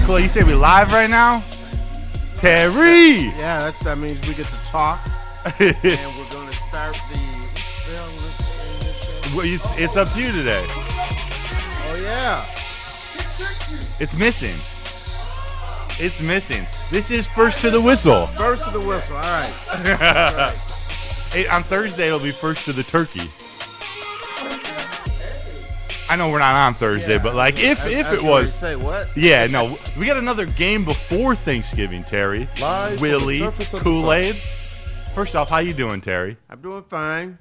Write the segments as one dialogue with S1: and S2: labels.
S1: Nicola, you say we live right now? Terry!
S2: Yeah, that means we get to talk. And we're going to start the...
S1: Well, it's up to you today.
S2: Oh, yeah.
S1: It's missing. It's missing. This is first to the whistle.
S2: First to the whistle. All right.
S1: On Thursday, it'll be first to the turkey. I know we're not on Thursday, but like if it was,
S2: say what?
S1: Yeah, no, we got another game before Thanksgiving, Terry.
S3: Live
S1: Willie, Kool-Aid. First off, how you doing, Terry?
S2: I'm doing fine.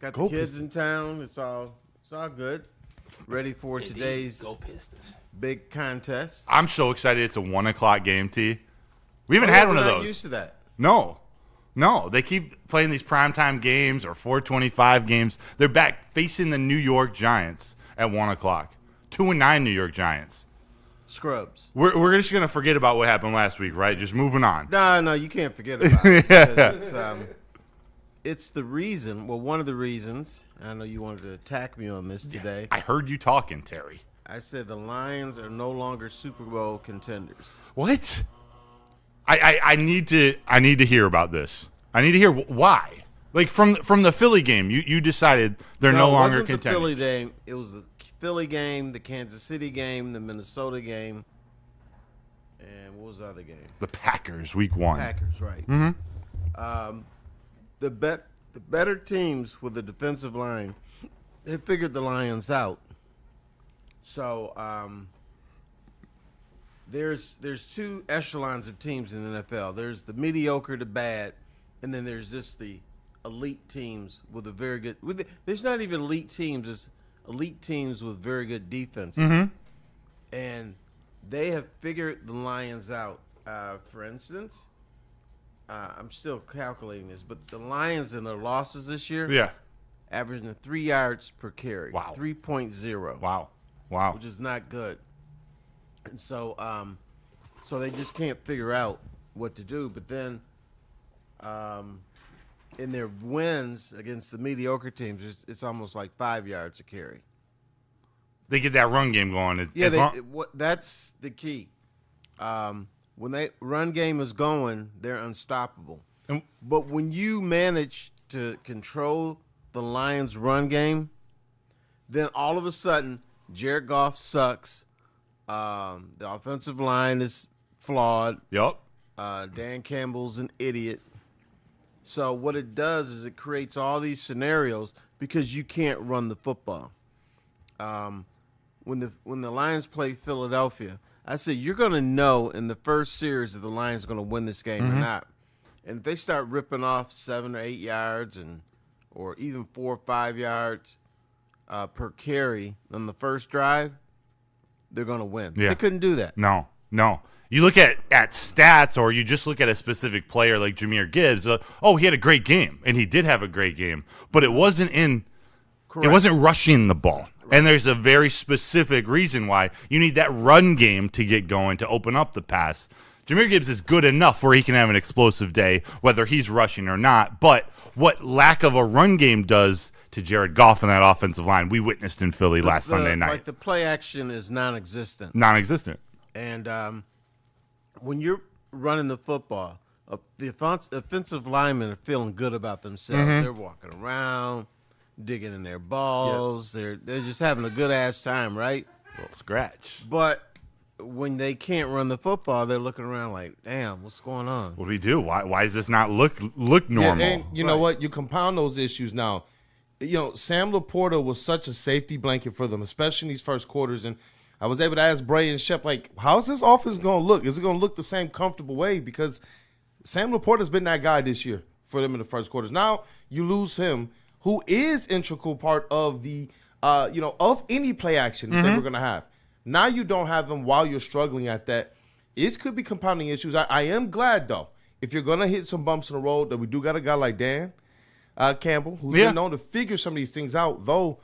S2: Got the kids in town. It's all good. Ready for today's big contest.
S1: I'm so excited. It's a 1 o'clock game, T. We haven't had one of those.
S2: We're not used to that.
S1: No, they keep playing these primetime games or 425 games. They're back facing the New York Giants at 1 o'clock. 2-9 New York Giants.
S2: Scrubs.
S1: We're just going to forget about what happened last week, right? Just moving on.
S2: No, you can't forget about it. It's the reason, one of the reasons. I know you wanted to attack me on this today.
S1: I heard you talking, Terry.
S2: I said the Lions are no longer Super Bowl contenders.
S1: What? I need to hear about this. I need to hear why. Like from the Philly game, you decided they're no longer contenders.
S2: The Philly game. It was the Philly game, the Kansas City game, the Minnesota game, and what was the other game?
S1: The Packers, Week 1.
S2: Packers, right?
S1: Mm-hmm.
S2: The better teams with the defensive line, they figured the Lions out. So there's two echelons of teams in the NFL. There's the mediocre to bad, and then there's just the elite teams with a very good. There's not even elite teams. There's elite teams with very good defenses, and they have figured the Lions out. For instance. I'm still calculating this, but the Lions in their losses this year, averaging 3 yards per carry.
S1: Wow.
S2: 3.0.
S1: Wow.
S2: Which is not good. And so, so they just can't figure out what to do. But then, in their wins against the mediocre teams, it's almost like 5 yards a carry.
S1: They get that run game going.
S2: That's the key. When they run game is going, they're unstoppable. But when you manage to control the Lions' run game, then all of a sudden, Jared Goff sucks. The offensive line is flawed.
S1: Yep.
S2: Dan Campbell's an idiot. So what it does is it creates all these scenarios because you can't run the football. When the Lions play Philadelphia, I said, you're going to know in the first series if the Lions are going to win this game or not. And if they start ripping off 7 or 8 yards or even 4 or 5 yards per carry on the first drive, they're going to win.
S1: Yeah.
S2: They couldn't do that.
S1: No. You look at stats or you just look at a specific player like Jahmyr Gibbs. He had a great game, and he did have a great game. But it wasn't rushing the ball. And there's a very specific reason why you need that run game to get going to open up the pass. Jahmyr Gibbs is good enough where he can have an explosive day, whether he's rushing or not. But what lack of a run game does to Jared Goff and that offensive line, we witnessed in Philly last Sunday night.
S2: Like the play action is non-existent.
S1: And
S2: when you're running the football, the offensive linemen are feeling good about themselves. They're walking around, digging in their balls. Yep. They're just having a good ass time, right?
S1: A little scratch.
S2: But when they can't run the football, they're looking around like, damn, what's going on?
S1: What do we do? Why does this not look normal?
S3: Yeah, and you know what? You compound those issues now. Sam Laporta was such a safety blanket for them, especially in these first quarters. And I was able to ask Bray and Shep, like, how's this offense going to look? Is it going to look the same comfortable way? Because Sam Laporta's been that guy this year for them in the first quarters. Now you lose him, who is integral part of the, of any play action that we're going to have. Now you don't have him while you're struggling at that. It could be compounding issues. I am glad, though, if you're going to hit some bumps in the road, that we do got a guy like Dan Campbell, who's been known to figure some of these things out, though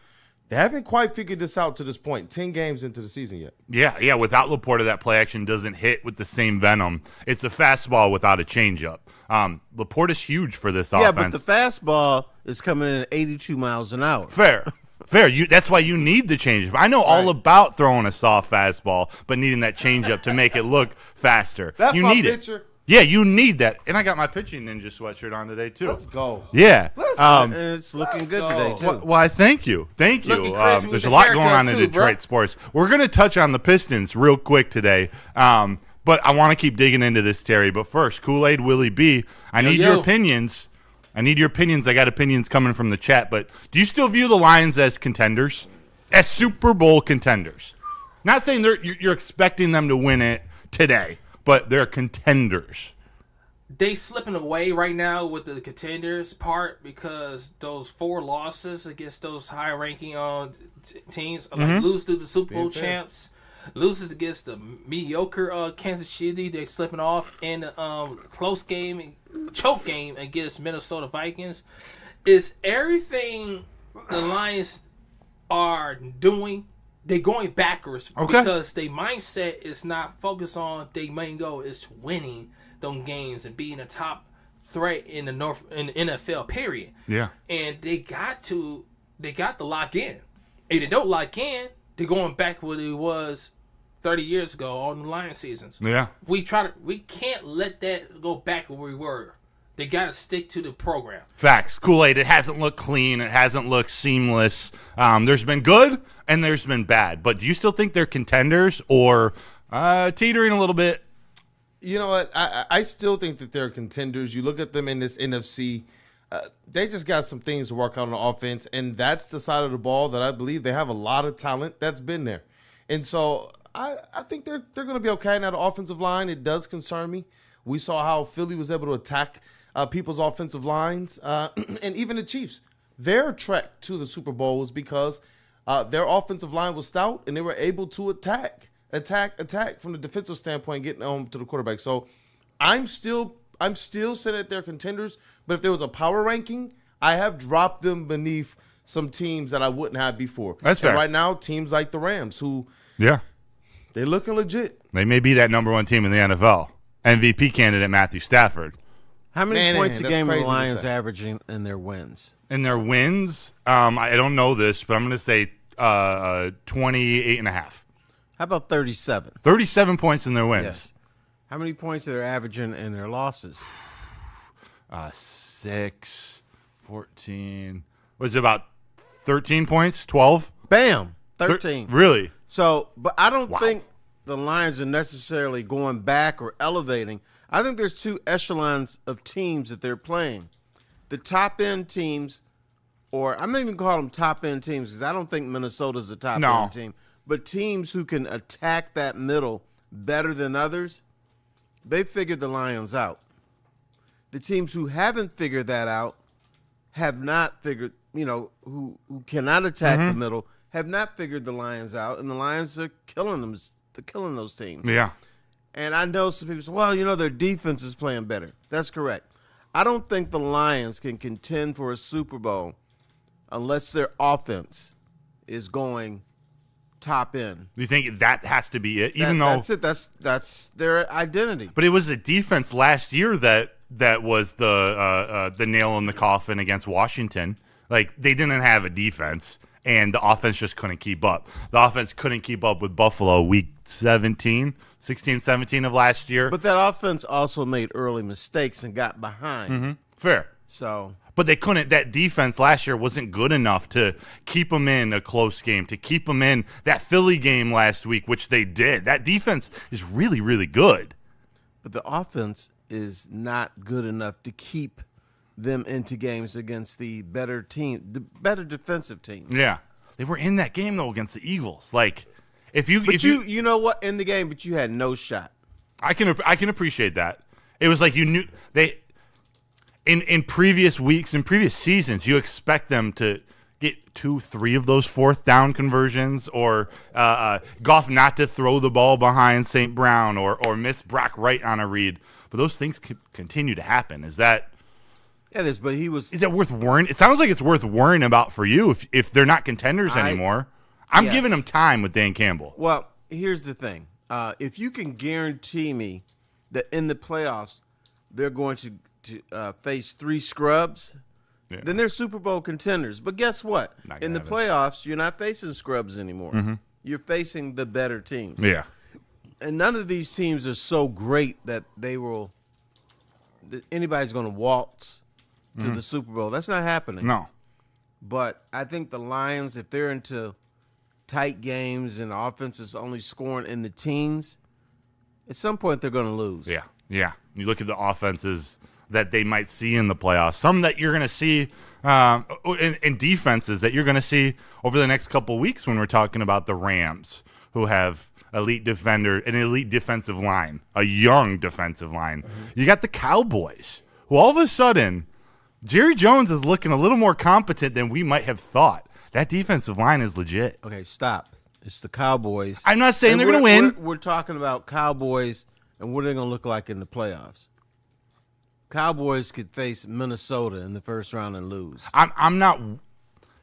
S3: they haven't quite figured this out to this point, 10 games into the season yet.
S1: Yeah, without Laporta, that play action doesn't hit with the same venom. It's a fastball without a changeup. Laporta's huge for this offense.
S2: Yeah, but the fastball is coming in at 82 miles an hour.
S1: Fair. Fair. That's why you need the changeup. I know all about throwing a soft fastball, but needing that changeup to make it look faster.
S3: That's
S1: you
S3: my
S1: need
S3: pitcher.
S1: it. Yeah, you need that. And I got my pitching ninja sweatshirt on today too.
S3: Let's go.
S1: Yeah.
S2: And it's looking good today too.
S1: Why, thank you. Thank you.
S4: Looking crispy
S1: There's
S4: with
S1: a
S4: the
S1: lot going
S4: haircut
S1: on in
S4: too,
S1: Detroit
S4: bro.
S1: sports. We're going to touch on the Pistons real quick today. But I want to keep digging into this, Terry. But first, Kool-Aid Willie B, I need your opinions. I got opinions coming from the chat. But do you still view the Lions as contenders? As Super Bowl contenders? Not saying you're expecting them to win it today, but they're contenders.
S4: They slipping away right now with the contenders part because those 4 losses against those high-ranking teams, like lose to the Super Bowl champs, loses against the mediocre Kansas City. They're slipping off in the close game, choke game against Minnesota Vikings. Is everything the Lions are doing? They're going backwards because their mindset is not focused on their main goal is winning them games and being a top threat in the NFL period.
S1: Yeah.
S4: And they got to lock in. If they don't lock in, they're going back where it was 30 years ago on the Lions seasons.
S1: Yeah.
S4: We can't let that go back where we were. They got to stick to the program.
S1: Facts. Kool-Aid, it hasn't looked clean. It hasn't looked seamless. There's been good and there's been bad. But do you still think they're contenders or teetering a little bit?
S3: You know what? I still think that they're contenders. You look at them in this NFC, they just got some things to work out on the offense, and that's the side of the ball that I believe they have a lot of talent that's been there. And so I think they're going to be okay. Now, the offensive line, it does concern me. We saw how Philly was able to attack people's offensive lines, and even the Chiefs. Their trek to the Super Bowl was because their offensive line was stout, and they were able to attack from the defensive standpoint, getting home to the quarterback. So I'm still saying that they're contenders, but if there was a power ranking, I have dropped them beneath some teams that I wouldn't have before.
S1: That's fair.
S3: And right now, teams like the Rams, who
S1: they're
S3: looking legit.
S1: They may be that number 1 team in the NFL. MVP candidate Matthew Stafford.
S2: How many points a
S3: that's
S2: game are the
S3: crazy to
S2: Lions
S3: say.
S2: averaging in their wins?
S1: In their wins, I don't know this, but I'm going to say 28.5.
S2: How about 37?
S1: 37 points in their wins.
S2: Yes. How many points are they averaging in their losses?
S1: 6, 14. Was it about 13 points? 12?
S2: Bam, 13.
S1: Really?
S2: So, but I don't think the Lions are necessarily going back or elevating. I think there's 2 echelons of teams that they're playing. The top-end teams, or I'm not even calling them top-end teams because I don't think Minnesota's a top-end team. But teams who can attack that middle better than others, they figured the Lions out. The teams who haven't figured that out have not figured, who cannot attack the middle, have not figured the Lions out, and the Lions are killing them. They're killing those teams.
S1: Yeah.
S2: And I know some people say, well, their defense is playing better. That's correct. I don't think the Lions can contend for a Super Bowl unless their offense is going top end.
S1: You think that has to be it? That's
S2: it. That's their identity.
S1: But it was the defense last year that was the nail in the coffin against Washington. Like, they didn't have a defense, and the offense just couldn't keep up. The offense couldn't keep up with Buffalo week 16, 17 of last year.
S2: But that offense also made early mistakes and got behind.
S1: Fair.
S2: So,
S1: but they couldn't. That defense last year wasn't good enough to keep them in a close game, to keep them in that Philly game last week, which they did. That defense is really, really good.
S2: But the offense is not good enough to keep them into games against the better team, the better defensive team.
S1: Yeah, they were in that game though against the Eagles. Like,
S2: you know what, in the game, but you had no shot.
S1: I can appreciate that. It was like you knew they. In previous weeks, in previous seasons, you expect them to get 2-3 of those 4th down conversions, or Goff not to throw the ball behind St. Brown, or miss Brock Wright on a read. But those things continue to happen. Is that?
S2: It is, but is
S1: it worth worrying? It sounds like it's worth worrying about for you if they're not contenders anymore. I'm giving them time with Dan Campbell.
S2: Well, here's the thing: if you can guarantee me that in the playoffs they're going to face 3 scrubs, then they're Super Bowl contenders. But guess what?
S1: Not
S2: In
S1: gonna
S2: the
S1: happen.
S2: playoffs, you're not facing scrubs anymore. You're facing the better teams.
S1: Yeah.
S2: And none of these teams are so great that anybody's going to waltz to the Super Bowl. That's not happening.
S1: No.
S2: But I think the Lions, if they're into tight games and the offense is only scoring in the teens, at some point they're going to lose.
S1: Yeah. Yeah. You look at the offenses that they might see in the playoffs, some that you're going to see in defenses that you're going to see over the next couple of weeks when we're talking about the Rams, who have elite defender, an elite defensive line, a young defensive line. You got the Cowboys, who all of a sudden, Jerry Jones is looking a little more competent than we might have thought. That defensive line is legit.
S2: Okay, stop. It's the Cowboys.
S1: I'm not saying
S2: And
S1: they're going to win.
S2: We're talking about Cowboys and what are they going to look like in the playoffs. Cowboys could face Minnesota in the first round and lose.
S1: I'm not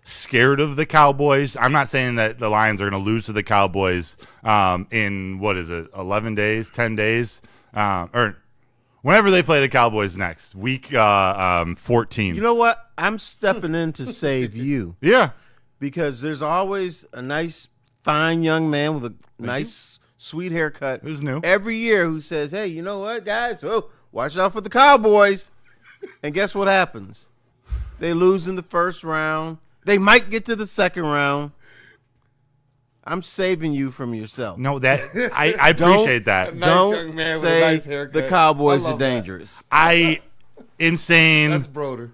S1: scared of the Cowboys. I'm not saying that the Lions are going to lose to the Cowboys in, 11 days, 10 days, or whenever they play the Cowboys next, week 14.
S2: You know what? I'm stepping in to save you
S1: Yeah.
S2: because there's always a nice, fine young man with a nice, sweet haircut
S1: Who's new?
S2: every year who says, hey, you know what, guys? Oh, watch out for the Cowboys. And guess what happens? They lose in the first round. They might get to the second round. I'm saving you from yourself.
S1: No, that I appreciate that.
S3: Nice
S2: Don't
S3: young man with a
S2: say
S3: nice haircut.
S2: the Cowboys
S3: I
S2: are
S3: love that.
S2: dangerous.
S1: I am saying
S3: That's Broder.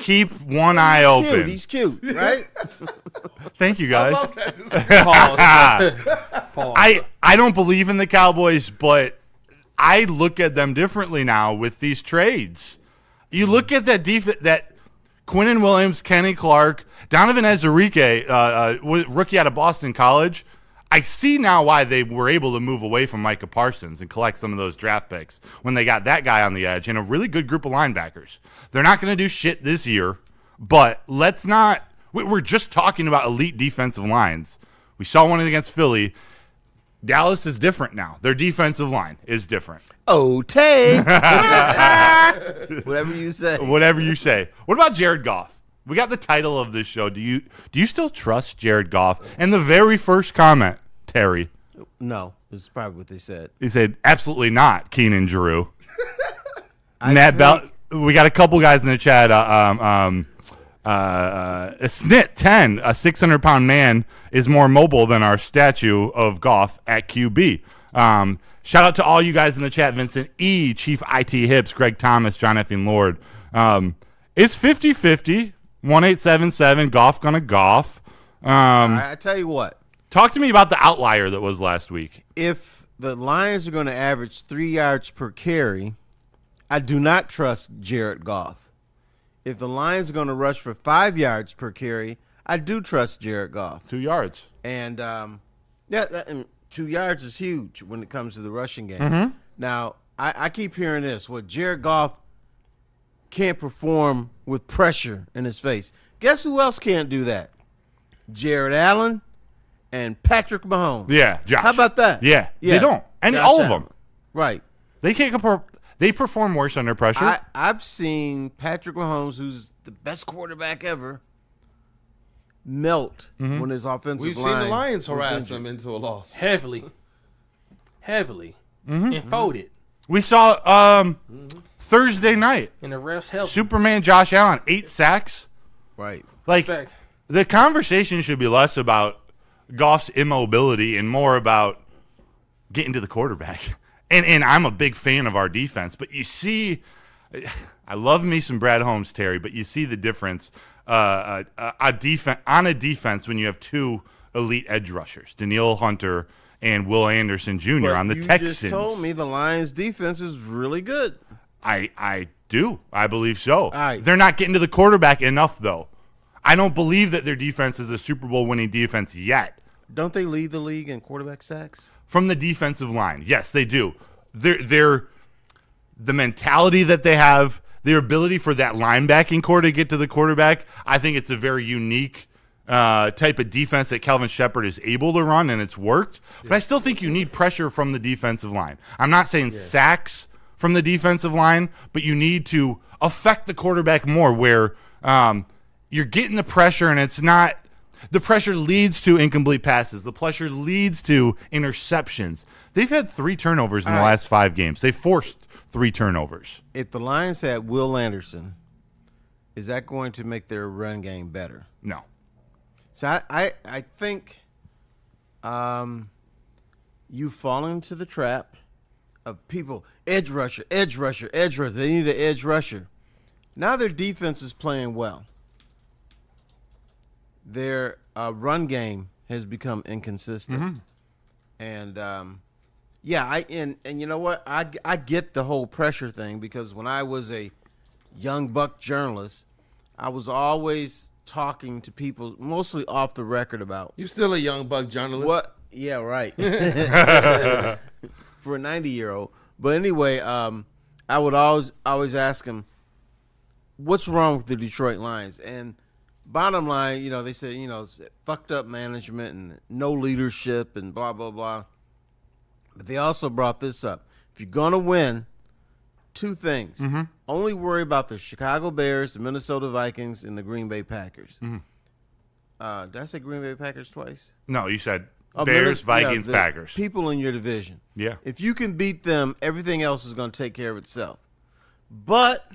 S1: keep one eye
S2: Cute.
S1: open.
S2: He's cute, right?
S1: Thank you, guys.
S4: Pause.
S1: I don't believe in the Cowboys, but I look at them differently now with these trades. You look at that that Quinnen Williams, Kenny Clark, Donovan Ezerique, rookie out of Boston College. I see now why they were able to move away from Micah Parsons and collect some of those draft picks when they got that guy on the edge and a really good group of linebackers. They're not going to do shit this year, but let's not – we're just talking about elite defensive lines. We saw one against Philly. Dallas is different now. Their defensive line is different.
S2: Oh, Tay. Whatever you say.
S1: Whatever you say. What about Jared Goff? We got the title of this show. Do you still trust Jared Goff? And the very first comment, Terry,
S2: No, this is probably what they said.
S1: he said, absolutely not, Keenan Drew.
S2: I
S1: We got a couple guys in the chat. A Snit 10, a 600-pound man, is more mobile than our statue of Goff at QB. Shout out to all you guys in the chat. Vincent E, Chief IT Hips, Greg Thomas, John Effing Lord. It's 50-50, 1877, Goff gonna Goff.
S2: I tell you what.
S1: Talk to me about the outlier that was last week.
S2: If the Lions are going to average 3 yards per carry, I do not trust Jared Goff. If the Lions are going to rush for 5 yards per carry, I do trust Jared Goff.
S1: 2 yards.
S2: And, and 2 yards is huge when it comes to the rushing game. Now, I keep hearing this. Well, Jared Goff can't perform with pressure in his face. Guess who else can't do that? Jared Allen and Patrick Mahomes.
S1: Yeah, Josh.
S2: How about that?
S1: Yeah, they don't. And
S2: Josh
S1: all of
S2: Allen.
S1: them.
S2: Right.
S1: They can't compare. They perform worse under pressure.
S2: I've seen Patrick Mahomes, who's the best quarterback ever, melt when his offensive
S3: We've
S2: line
S3: seen the Lions
S2: was
S3: harass
S2: injured.
S3: them into a loss.
S4: Heavily, and folded.
S1: We saw Thursday night,
S4: And the refs helped.
S1: Superman Josh Allen, 8 sacks.
S2: Right.
S1: Like,
S4: Respect.
S1: the conversation should be less about Goff's immobility and more about getting to the quarterback. And I'm a big fan of our defense, but you see, I love me some Brad Holmes, Terry, but you see the difference on a defense when you have 2 elite edge rushers, Daniil Hunter and Will Anderson Jr.
S2: But
S1: on the
S2: you
S1: Texans.
S2: just told me the Lions' defense is really good.
S1: I do. I believe so.
S2: All right.
S1: They're not getting to the quarterback enough, though. I don't believe that their defense is a Super Bowl winning defense yet.
S2: Don't they lead the league in quarterback sacks?
S1: From the defensive line, yes, they do. They're the mentality that they have, their ability for that linebacking core to get to the quarterback. I think it's a very unique type of defense that Calvin Shepard is able to run, and it's worked. But I still think you need pressure from the defensive line. I'm not saying sacks from the defensive line, but you need to affect the quarterback more. Where You're getting the pressure, and it's not – the pressure leads to incomplete passes. The pressure leads to interceptions. They've had 3 turnovers in the last 5 games. They forced 3 turnovers.
S2: If the Lions had Will Anderson, is that going to make their run game better?
S1: No.
S2: So I think you fall into the trap of people, edge rusher, edge rusher, edge rusher. They need an edge rusher. Now their defense is playing well. Their run game has become inconsistent. And, and you know what? I get the whole pressure thing because when I was a young buck journalist, I was always talking to people, mostly off the record, about
S3: You still a young buck journalist?
S2: what. Yeah, right. For a 90-year-old. But anyway, I would always ask him, what's wrong with the Detroit Lions? And bottom line, they said, it's fucked up management and no leadership and blah, blah, blah. But they also brought this up. If you're going to win, 2 things. Only worry about the Chicago Bears, the Minnesota Vikings, and the Green Bay Packers. Did I say Green Bay Packers twice?
S1: No, you said Bears, Vikings,
S2: the
S1: Packers.
S2: People in your division.
S1: Yeah.
S2: If you can beat them, everything else is going to take care of itself. But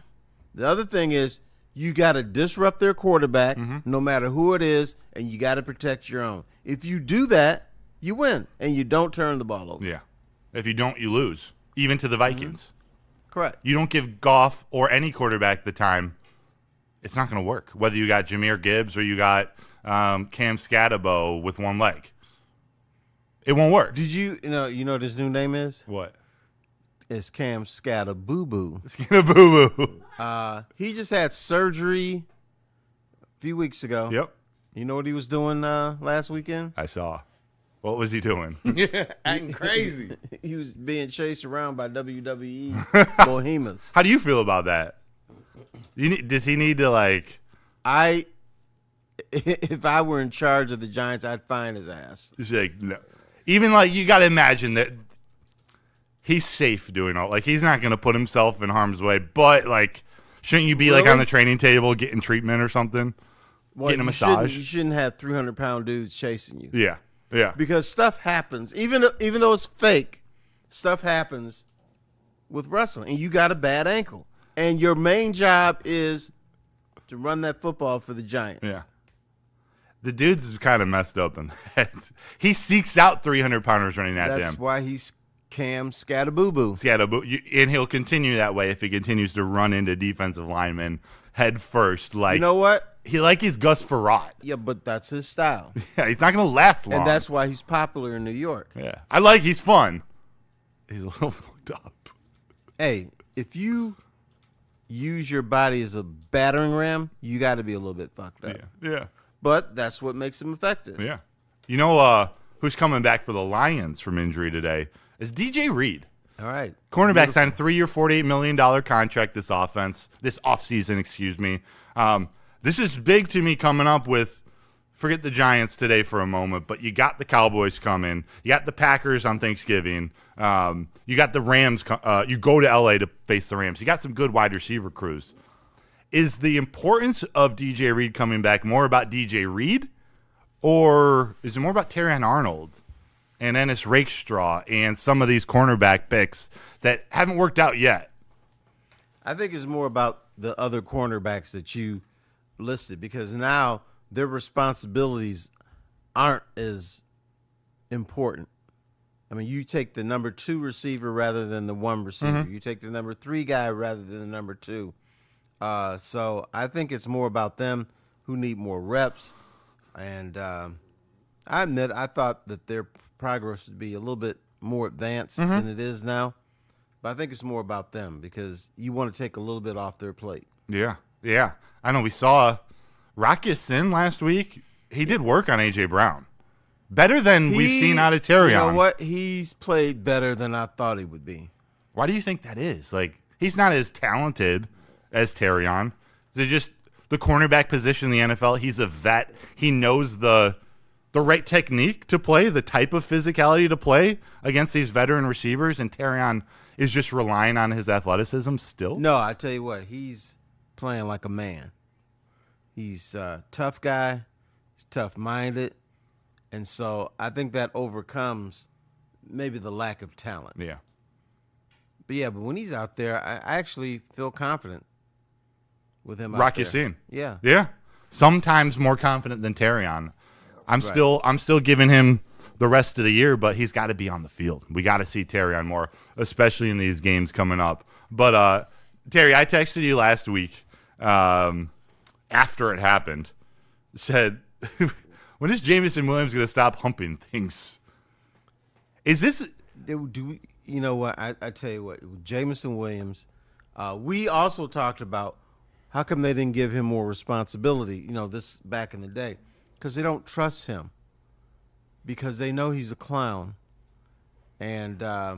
S2: the other thing is you got to disrupt their quarterback, no matter who it is, and you got to protect your own. If you do that, you win, and you don't turn the ball over.
S1: Yeah. If you don't, you lose, even to the Vikings.
S2: Correct.
S1: You don't give Goff or any quarterback the time, it's not going to work. Whether you got Jahmyr Gibbs or you got Cam Scatabo with one leg. It won't work.
S2: Did you know what his new name is?
S1: What?
S2: It's Cam Scattaboo.
S1: Scattaboo.
S2: He just had surgery a few weeks ago.
S1: Yep.
S2: You know what he was doing last weekend?
S1: I saw. What was he doing?
S3: Acting crazy.
S2: He was being chased around by WWE behemoths.
S1: How do you feel about that? Does he need to
S2: If I were in charge of the Giants, I'd find his ass.
S1: Just no. Even you got to imagine that he's safe doing all. He's not going to put himself in harm's way. But shouldn't you be
S2: Really?
S1: on the training table getting treatment or something?
S2: Well,
S1: getting a massage?
S2: You shouldn't have 300-pound dudes chasing you.
S1: Yeah. Yeah.
S2: Because stuff happens. Even though it's fake, stuff happens with wrestling. And you got a bad ankle. And your main job is to run that football for the Giants.
S1: Yeah. The dude's kind of messed up in that. He seeks out 300-pounders running at him.
S2: That's why he's Cam Scattaboo.
S1: And he'll continue that way if he continues to run into defensive linemen head first.
S2: You know what?
S1: He's Gus Frerotte.
S2: Yeah, but that's his style.
S1: Yeah, he's not going to last long.
S2: And that's why he's popular in New York.
S1: Yeah. He's fun. He's a little fucked up.
S2: Hey, if you use your body as a battering ram, you got to be a little bit fucked up.
S1: Yeah.
S2: But that's what makes him effective.
S1: Yeah. You know who's coming back for the Lions from injury today is DJ Reed.
S2: All right.
S1: Cornerback signed a 3-year, $48 million contract this offseason, excuse me. This is big to me coming up with, forget the Giants today for a moment, but you got the Cowboys coming. You got the Packers on Thanksgiving. You got the Rams. You go to L.A. to face the Rams. You got some good wide receiver crews. Is the importance of DJ Reed coming back more about DJ Reed, or is it more about Terrion Arnold and Ennis Rakestraw and some of these cornerback picks that haven't worked out yet?
S2: I think it's more about the other cornerbacks that you listed because now their responsibilities aren't as important. I mean, you take the number 2 receiver rather than the 1 receiver. You take the number 3 guy rather than the number 2. So I think it's more about them who need more reps. And I admit I thought that their progress would be a little bit more advanced than it is now. But I think it's more about them because you want to take a little bit off their plate.
S1: Yeah. Yeah. I know we saw Rocket Sin last week. He did work on A.J. Brown. Better than we've seen out of Terrion.
S2: You know what? He's played better than I thought he would be.
S1: Why do you think that is? He's not as talented as Terrion. Is it just the cornerback position in the NFL? He's a vet. He knows the right technique to play, the type of physicality to play against these veteran receivers, and Terrion is just relying on his athleticism still?
S2: No, I tell you what, he's playing like a man. He's a tough guy. He's tough-minded. And so I think that overcomes maybe the lack of talent.
S1: Yeah.
S2: But when he's out there, I actually feel confident with him out
S1: Rock
S2: there.
S1: Yassin.
S2: Yeah.
S1: Yeah. Sometimes more confident than Terrion. I'm still giving him the rest of the year, but he's got to be on the field. We got to see Terrion more, especially in these games coming up. But Terry, I texted you last week after it happened. Said, when is Jameson Williams going to stop humping things? Is this?
S2: Do we? You know what? I tell you what. With Jameson Williams, we also talked about how come they didn't give him more responsibility. You know, this back in the day, because they don't trust him, because they know he's a clown, and I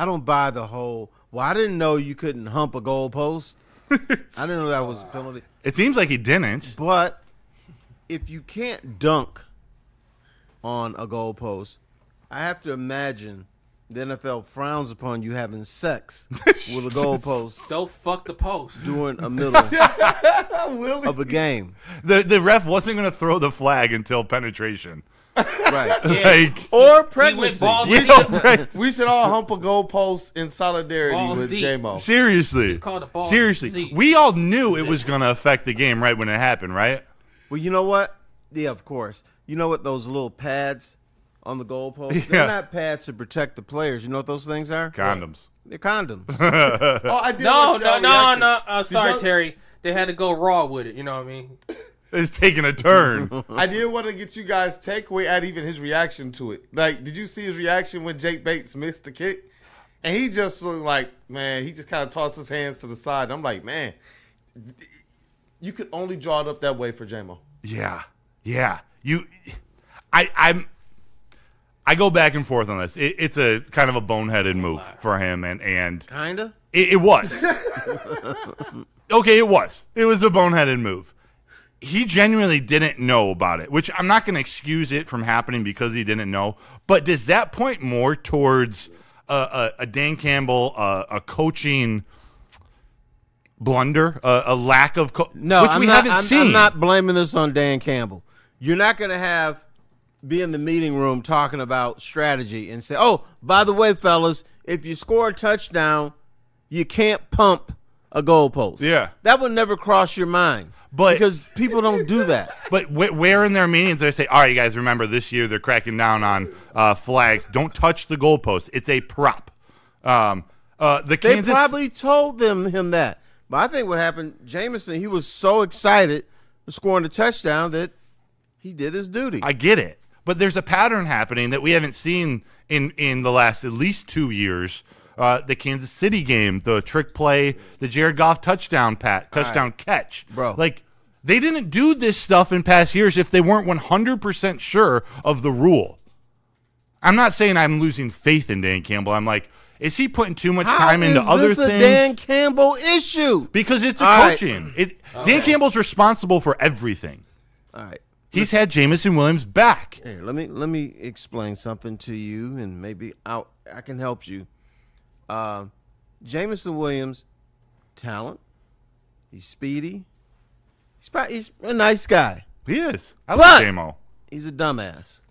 S2: don't buy the whole. Well, I didn't know you couldn't hump a goalpost. I didn't know that was a penalty.
S1: It seems like he didn't.
S2: But if you can't dunk on a goalpost, I have to imagine the NFL frowns upon you having sex with a goalpost
S4: Don't fuck the post.
S2: during a middle of a game.
S1: The ref wasn't going to throw the flag until penetration.
S2: Right.
S4: Yeah.
S1: Like,
S2: Or
S4: He went
S2: pregnancy.
S4: balls
S1: you
S4: deep.
S1: know, right?
S3: We should all hump a goalpost in solidarity
S4: Balls
S3: with
S4: deep.
S3: J-Mo.
S1: Seriously.
S4: It's called a ball.
S1: Seriously.
S4: Z.
S1: We all knew it was going to affect the game right when it happened, right?
S2: Well, you know what? Yeah, of course. You know what those little pads on the goalpost?
S1: Yeah.
S2: They're not pads to protect the players. You know what those things are?
S1: Condoms.
S2: They're condoms.
S3: Oh, I did
S4: No,
S3: want y'all
S4: no.
S3: reaction.
S4: Sorry,
S3: y'all-
S4: Terry. They had to go raw with it. You know what I mean?
S1: It's taking a turn.
S3: I did want to get you guys' takeaway at even his reaction to it. Like, did you see his reaction when Jake Bates missed the kick? And he just looked like, man, he just kind of tossed his hands to the side. I'm like, man, you could only draw it up that way for J-Mo.
S1: Yeah. I go back and forth on this. It's a kind of a boneheaded move for him, and
S2: Kinda?
S1: it was. Okay, it was. It was a boneheaded move. He genuinely didn't know about it, which I'm not going to excuse it from happening because he didn't know. But does that point more towards a Dan Campbell, a coaching blunder, a lack of
S2: No,
S1: which
S2: I'm
S1: we
S2: not,
S1: haven't seen?
S2: I'm not blaming this on Dan Campbell. You're not going to be in the meeting room talking about strategy and say, oh, by the way, fellas, if you score a touchdown, you can't pump a goalpost.
S1: Yeah.
S2: That would never cross your mind.
S1: But-
S2: because people don't do that.
S1: But where in their meetings they say, all right, you guys, remember this year they're cracking down on flags. Don't touch the goalpost. It's a prop. The
S2: They
S1: Kansas
S2: probably told him that. But I think what happened, Jameson, he was so excited for scoring the touchdown that he did his duty.
S1: I get it. But there's a pattern happening that we haven't seen in the last at least 2 years. The Kansas City game, the trick play, the Jared Goff touchdown catch.
S2: Bro.
S1: Like, they didn't do this stuff in past years if they weren't 100% sure of the rule. I'm not saying I'm losing faith in Dan Campbell. I'm like, is he putting too much time into other
S2: How is this
S1: things?
S2: a Dan Campbell issue?
S1: Because it's a
S2: All right.
S1: coaching. Dan Campbell's responsible for everything.
S2: All right.
S1: He's had Jameson Williams back.
S2: Here, let me explain something to you, and maybe I can help you. Jameson Williams, talent. He's speedy. He's a nice guy.
S1: He is. I
S2: But-
S1: love J-Mo.
S2: He's a dumbass.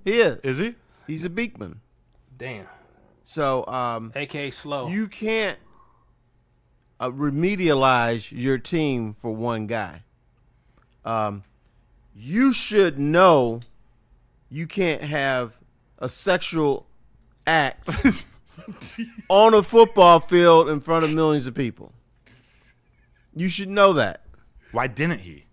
S2: He is.
S1: Is he?
S2: He's a Beekman.
S4: Damn.
S2: So
S4: AK slow.
S2: you can't remedialize your team for one guy. You should know you can't have a sexual act on a football field in front of millions of people. You should know that.
S1: Why didn't he?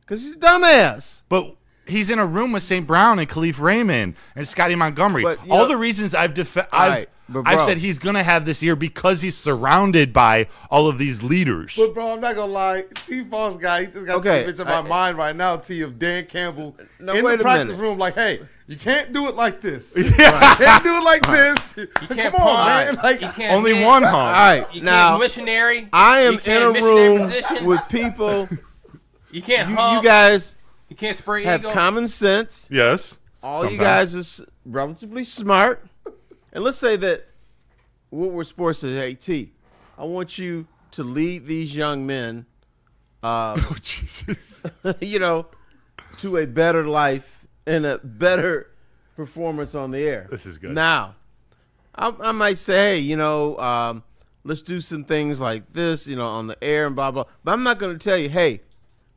S2: Because he's a dumbass.
S1: But he's in a room with St. Brown and Khalif Raymond and Scotty Montgomery.
S2: But, you
S1: All
S2: know-
S1: the reasons I've
S2: right, but bro-
S1: said he's going to have this year because he's surrounded by all of these leaders.
S3: But, bro, I'm not going to lie. T-Falls guy, he just got
S2: Okay,
S3: this bitch in my mind right now, T, of Dan Campbell
S2: No,
S3: in
S2: wait
S3: the
S2: a
S3: practice
S2: minute.
S3: room like, hey, you can't do it like this. You can't do it like this.
S4: You can't
S3: Come on,
S4: pump.
S3: man. Like,
S4: You can't
S1: Only
S4: hit.
S1: one hump.
S2: All right,
S4: You
S2: now
S4: can't missionary.
S2: I am
S4: You
S2: in
S4: can't
S2: a
S4: missionary
S2: room
S4: position.
S2: with people.
S4: You can't
S2: You
S4: hump.
S2: guys
S4: You can't spray
S2: have
S4: ego.
S2: common sense.
S1: Yes.
S2: All you
S1: Sometimes.
S2: guys are relatively smart. And let's say that Woodward Sports says, hey, T, I want you to lead these young men
S1: Oh, Jesus.
S2: To a better life and a better performance on the air.
S1: This is good.
S2: Now, I might say, hey, let's do some things like this, on the air and blah, blah. But I'm not going to tell you, hey,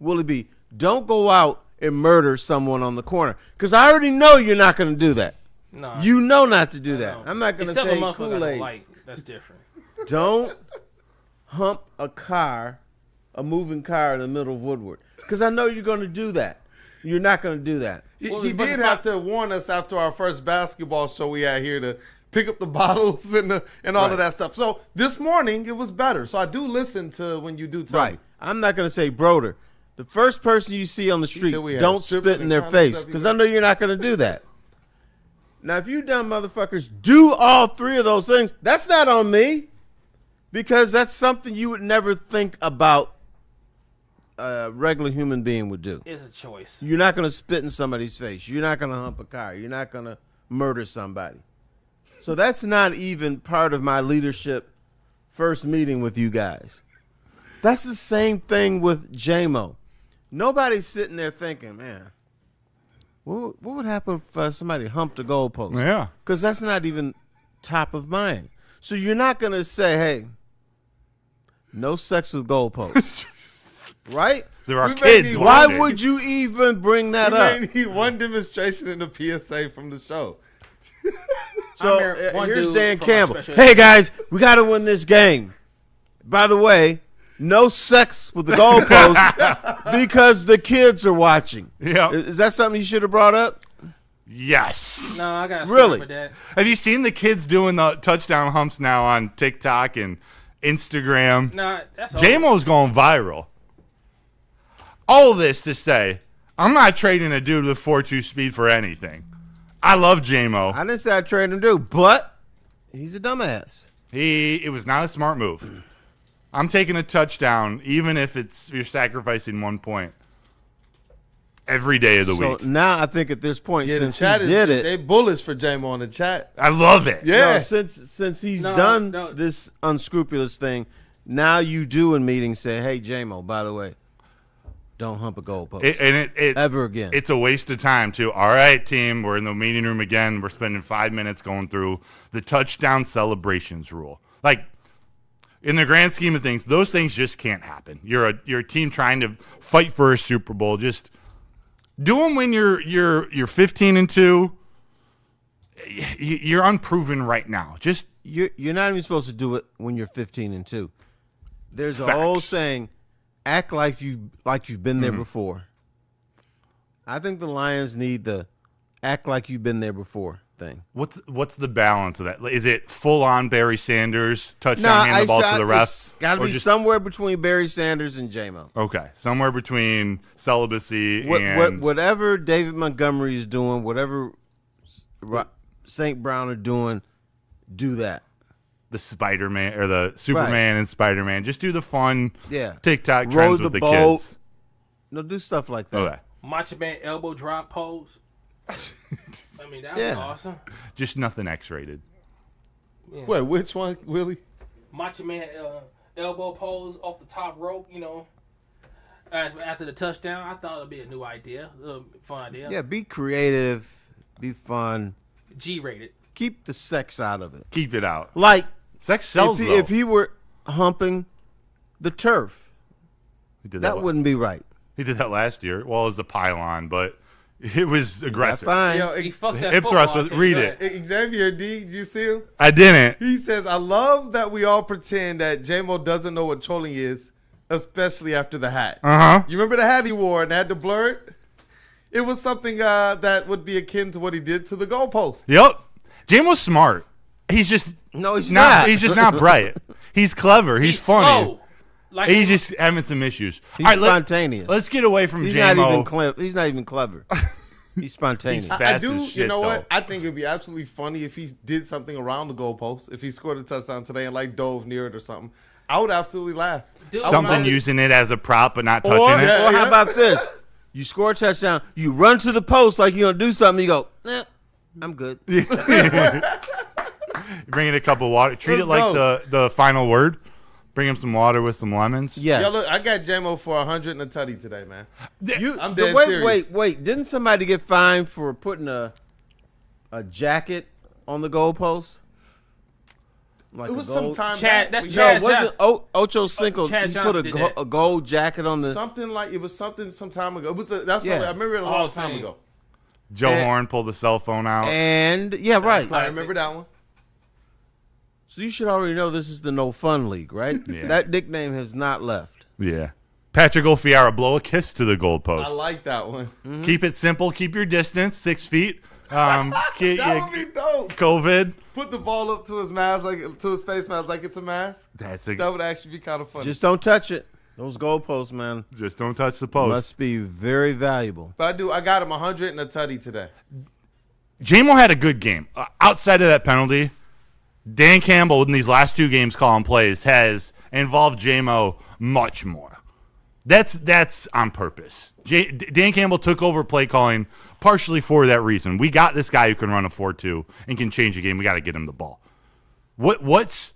S2: Willie B, don't go out and murder someone on the corner. Because I already know you're not going to do that.
S4: No,
S2: you know not to do that. I'm not going to
S4: Except
S2: say
S4: a motherfucker I don't
S2: Kool-Aid.
S4: like. That's different.
S2: Don't hump a moving car in the middle of Woodward. Because I know you're going to do that. You're not going to do that.
S3: He
S4: Well,
S3: did
S4: but the
S3: have to warn us after our first basketball show we had here to pick up the bottles and all of that stuff. So this morning it was better. So I do listen to when you do tell me.
S2: I'm not going to say Broder. The first person you see on the street,
S3: said we had
S2: don't
S3: strippers
S2: spit in
S3: and
S2: their
S3: condoms
S2: face. Because I know you're not going to do that. Now, if you dumb motherfuckers do all three of those things, that's not on me. Because that's something you would never think about a regular human being would do.
S4: It's a choice.
S2: You're not going to spit in somebody's face. You're not going to hump a car. You're not going to murder somebody. So that's not even part of my leadership first meeting with you guys. That's the same thing with J-Mo. Nobody's sitting there thinking, man, what would happen if somebody humped a goalpost?
S1: Yeah.
S2: Because that's not even top of mind. So you're not going to say, hey, no sex with goalposts. Right?
S1: There are
S3: We may
S1: kids.
S3: need-
S2: Why
S1: watching.
S2: would you even bring that
S3: We
S2: up?
S3: may need one demonstration in the PSA from the show.
S2: So
S4: I remember one
S2: here's
S4: dude
S2: Dan
S4: from my
S2: Campbell.
S4: special
S2: Hey guys, we got to win this game. By the way, no sex with the goalpost because the kids are watching.
S1: Yeah.
S2: Is that something you should have brought up?
S1: Yes.
S4: No, I got
S2: Really?
S4: for that.
S1: Have you seen the kids doing the touchdown humps now on TikTok and Instagram?
S4: No, that's
S1: J-Mo's going viral. All this to say, I'm not trading a dude with 4.2 speed for anything. I love J-Mo.
S2: I didn't say I trade him, dude, but he's a dumbass.
S1: It was not a smart move. I'm taking a touchdown, even if you're sacrificing 1 point every day of the
S2: So
S1: week.
S2: now I think at this point,
S3: Yeah, the
S2: since he
S3: chat
S2: did it,
S3: they bullish for J-Mo in the chat.
S1: I love it.
S3: Yeah.
S2: no, since he's
S4: No,
S2: done
S4: no.
S2: this unscrupulous thing, now you do in meetings say, hey, J-Mo, by the way, don't hump a goalpost
S1: It
S2: ever again.
S1: It's a waste of time, too. All right, team, we're in the meeting room again. We're spending 5 minutes going through the touchdown celebrations rule. Like, in the grand scheme of things, those things just can't happen. You're a team trying to fight for a Super Bowl. Just do them when you're 15-2. You're unproven right now. Just
S2: You're not even supposed to do it when you're 15-2. There's a
S1: Facts.
S2: old saying, act like you've been there before. I think the Lions need the act like you've been there before thing.
S1: what's the balance of that? Is it full on Barry Sanders touchdown, hand the ball to the refs?
S2: Got to
S1: or
S2: be
S1: just-
S2: somewhere between Barry Sanders and J-Mo.
S1: Okay, somewhere between celibacy and
S2: Whatever David Montgomery is doing, whatever St. Brown are doing, do that.
S1: the Spider-Man or the Superman and Spider-Man. Just do the fun
S2: Yeah.
S1: TikTok
S2: Row
S1: trends
S2: the
S1: with the
S2: boat.
S1: kids.
S2: No, do stuff like that.
S1: Okay,
S4: Macho Man elbow drop pose. I mean, that was
S2: Yeah.
S4: awesome.
S1: just nothing X-rated.
S3: Wait, which one, Willie?
S4: Macho Man elbow pose off the top rope, after the touchdown. I thought it'd be a new idea, fun idea.
S2: Yeah, be creative, be fun.
S4: G-rated.
S2: Keep the sex out of it.
S1: Keep it out.
S2: Like,
S1: Sex sells, though.
S2: if he were humping the turf,
S1: He did
S2: that wouldn't be right.
S1: He did that last year. Well, it was the pylon, but it was
S2: That's
S1: aggressive.
S2: fine.
S3: Yo,
S4: He fucked that
S1: Hip
S4: football
S1: thrust was-
S4: team.
S1: read
S4: Go
S1: it.
S4: ahead.
S3: Xavier D, did you see him?
S1: I didn't.
S3: He says, I love that we all pretend that J-Mo doesn't know what trolling is, especially after the hat.
S1: Uh-huh.
S3: You remember the hat he wore and had to blur it? It was something that would be akin to what he did to the goalpost.
S1: Yep. J-Mo's smart. He's just
S2: No, he's
S1: not.
S2: not.
S1: He's just not bright. He's clever. He's funny.
S4: Slow. Like
S1: He's just having some issues.
S2: He's
S1: All right,
S2: spontaneous.
S1: Let's get away from
S2: He's
S1: J-Mo.
S2: not even clever. He's not even clever. He's spontaneous.
S1: He's
S3: I
S1: Fast
S3: do,
S1: as
S3: you
S1: shit,
S3: know what?
S1: though.
S3: I think it'd be absolutely funny if he did something around the goalpost. If he scored a touchdown today and like dove near it or something, I would absolutely laugh.
S4: Dude,
S1: Something using it as a prop but not touching
S2: Or,
S1: it.
S2: or how about this? You score a touchdown, you run to the post like you're going to do something, you go, I'm good.
S1: Bring in a cup of water. Treat
S3: Let's
S1: it like
S3: go.
S1: the final word. Bring him some water with some lemons.
S2: Yes.
S3: Yo, look, I got J-Mo for 100 and a tutty today, man. I'm dead
S2: wait,
S3: serious.
S2: Didn't somebody get fined for putting a jacket on the goalpost? Like
S3: It was
S2: a
S3: some
S2: gold-
S3: time
S4: Chad-
S3: back.
S4: that's
S3: We-
S4: Chad
S2: No, wasn't
S4: Johnson.
S2: Ocho Cinco?
S4: Chad
S2: He
S4: Johnson
S2: put
S4: did that.
S2: a gold jacket on the.
S3: Something like it was something some time ago. It was that's
S2: Yeah.
S3: what, I remember it a
S4: Hall
S3: long
S4: of
S3: time
S4: Fame.
S3: ago.
S1: Joe
S2: And-
S1: Horn pulled the cell phone out.
S2: And yeah, right.
S3: I
S4: classic.
S3: remember that one.
S2: So you should already know this is the No Fun League, right?
S1: Yeah.
S2: That nickname has not left.
S1: Yeah. Patrick O'Fiara, blow a kiss to the goalpost.
S3: I like that one.
S1: Keep it simple. Keep your distance, 6 feet.
S3: That would be dope.
S1: COVID.
S3: Put the ball up to his mask, like to his face mask, like it's a mask.
S1: That
S3: That would actually be kind of funny.
S2: Just don't touch it. Those goalposts, man,
S1: just don't touch the post.
S2: must be very valuable.
S3: But I got him 100 and a tutty today.
S1: J-Mo had a good game. Outside of that penalty, Dan Campbell in these last 2 games calling plays has involved J-Mo much more. That's on purpose. Dan Campbell took over play calling partially for that reason. We got this guy who can run a 4-2 and can change a game. We got to get him the ball. What's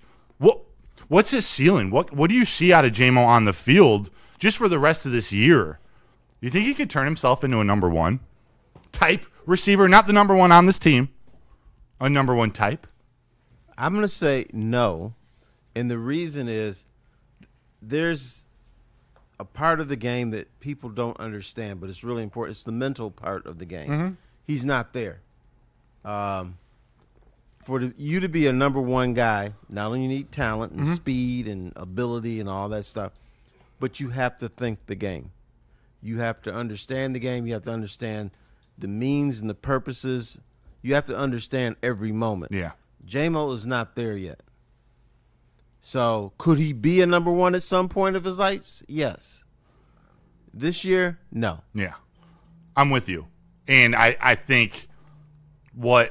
S1: his ceiling? What do you see out of J-Mo on the field just for the rest of this year? You think he could turn himself into a number 1 type receiver? Not the number 1 on this team. A number 1 type?
S2: I'm going to say no. And the reason is there's a part of the game that people don't understand, but it's really important. It's the mental part of the game. He's not there. For you to be a number 1 guy, not only you need talent and speed and ability and all that stuff, but you have to think the game. You have to understand the game. You have to understand the means and the purposes. You have to understand every moment.
S1: Yeah.
S2: J-Mo is not there yet. So could he be a number 1 at some point of his life? Yes. This year, no.
S1: Yeah. I'm with you. And I think while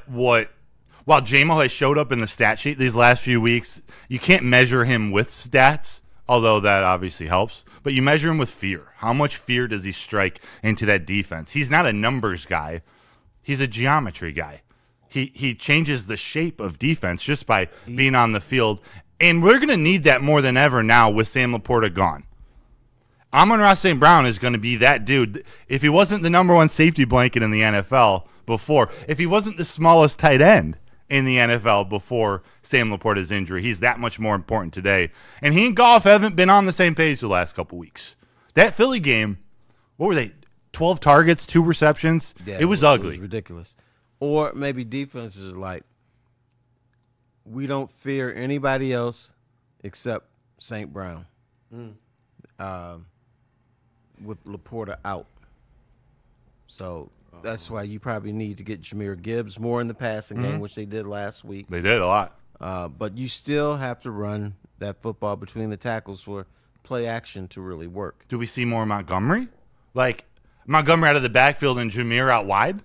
S1: J-Mo has showed up in the stat sheet these last few weeks, you can't measure him with stats, although that obviously helps. But you measure him with fear. How much fear does he strike into that defense? He's not a numbers guy. He's a geometry guy. He changes the shape of defense just by being on the field. And we're going to need that more than ever now with Sam Laporta gone. Amon-Ra St. Brown is going to be that dude. If he wasn't the number 1 safety blanket in the NFL before, if he wasn't the smallest tight end in the NFL before Sam Laporta's injury, he's that much more important today. And he and Goff haven't been on the same page the last couple weeks. That Philly game, what were they, 12 targets, 2 receptions?
S2: Yeah,
S1: it was ugly.
S2: It was ridiculous. Or maybe defenses are like, we don't fear anybody else except St. Brown. With Laporta out. So that's why you probably need to get Jahmyr Gibbs more in the passing game, which they did last week.
S1: They did a lot.
S2: But you still have to run that football between the tackles for play action to really work.
S1: Do we see more Montgomery? Like Montgomery out of the backfield and Jahmyr out wide?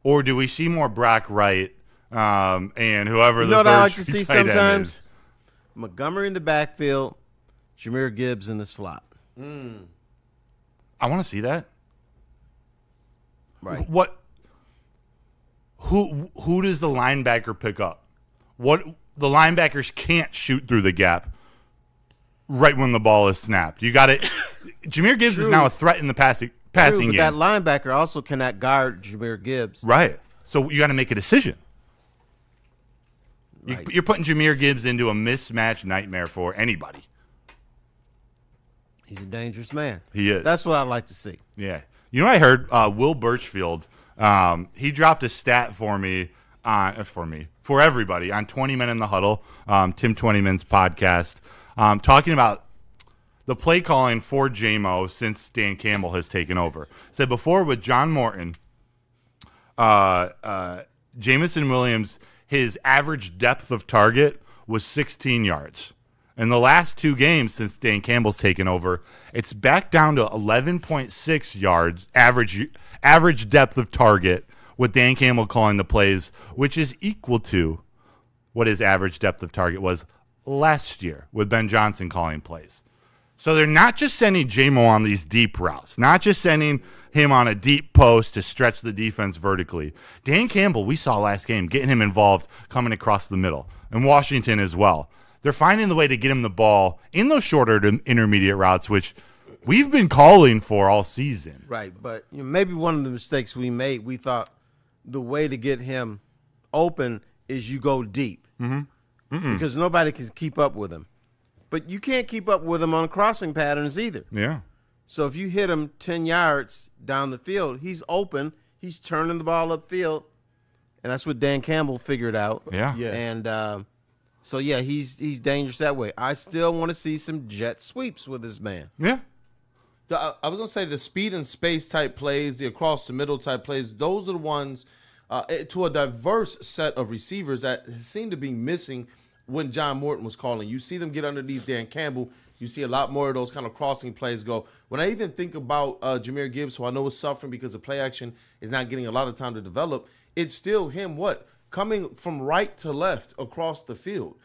S1: Or do we see more Brock Wright and whoever
S2: You
S1: the
S2: know what I like
S1: third
S2: to see
S1: tight end
S2: sometimes?
S1: is?
S2: Montgomery in the backfield, Jahmyr Gibbs in the slot.
S1: I want to see that.
S2: Right.
S1: Who does the linebacker pick up? What the linebackers can't shoot through the gap right when the ball is snapped. You got it. Jahmyr Gibbs is
S2: True.
S1: now a threat in the passing
S2: But
S1: game.
S2: that linebacker also cannot guard Jahmyr Gibbs.
S1: Right. So you got to make a decision.
S2: Right.
S1: You're putting Jahmyr Gibbs into a mismatch nightmare for anybody.
S2: He's a dangerous man.
S1: He is.
S2: That's what I like to see.
S1: Yeah. You know what I heard? Will Birchfield, he dropped a stat for everybody on 20 Men in the Huddle, Tim 20man's podcast, talking about the play calling for J-Mo since Dan Campbell has taken over. Said before with John Morton, Jamison Williams, his average depth of target was 16 yards. In the last 2 games since Dan Campbell's taken over, it's back down to 11.6 yards average depth of target with Dan Campbell calling the plays, which is equal to what his average depth of target was last year with Ben Johnson calling plays. So they're not just sending J-Mo on these deep routes, not just sending him on a deep post to stretch the defense vertically. Dan Campbell, we saw last game, getting him involved coming across the middle, and Washington as well. they're finding the way to get him the ball in those shorter to intermediate routes, which we've been calling for all season.
S2: Right, but maybe one of the mistakes we made, we thought the way to get him open is you go deep. Because nobody can keep up with him. But you can't keep up with him on crossing patterns either.
S1: Yeah.
S2: So if you hit him 10 yards down the field, he's open, he's turning the ball upfield, and that's what Dan Campbell figured out.
S1: Yeah.
S2: And so, he's dangerous that way. I still want to see some jet sweeps with this man.
S1: Yeah.
S3: I was going to say the speed and space type plays, the across the middle type plays, those are the ones to a diverse set of receivers that seem to be missing when John Morton was calling. You see them get underneath Dan Campbell. You see a lot more of those kind of crossing plays go. When I even think about Jahmyr Gibbs, who I know is suffering because the play action is not getting a lot of time to develop, it's still him, coming from right to left across the field,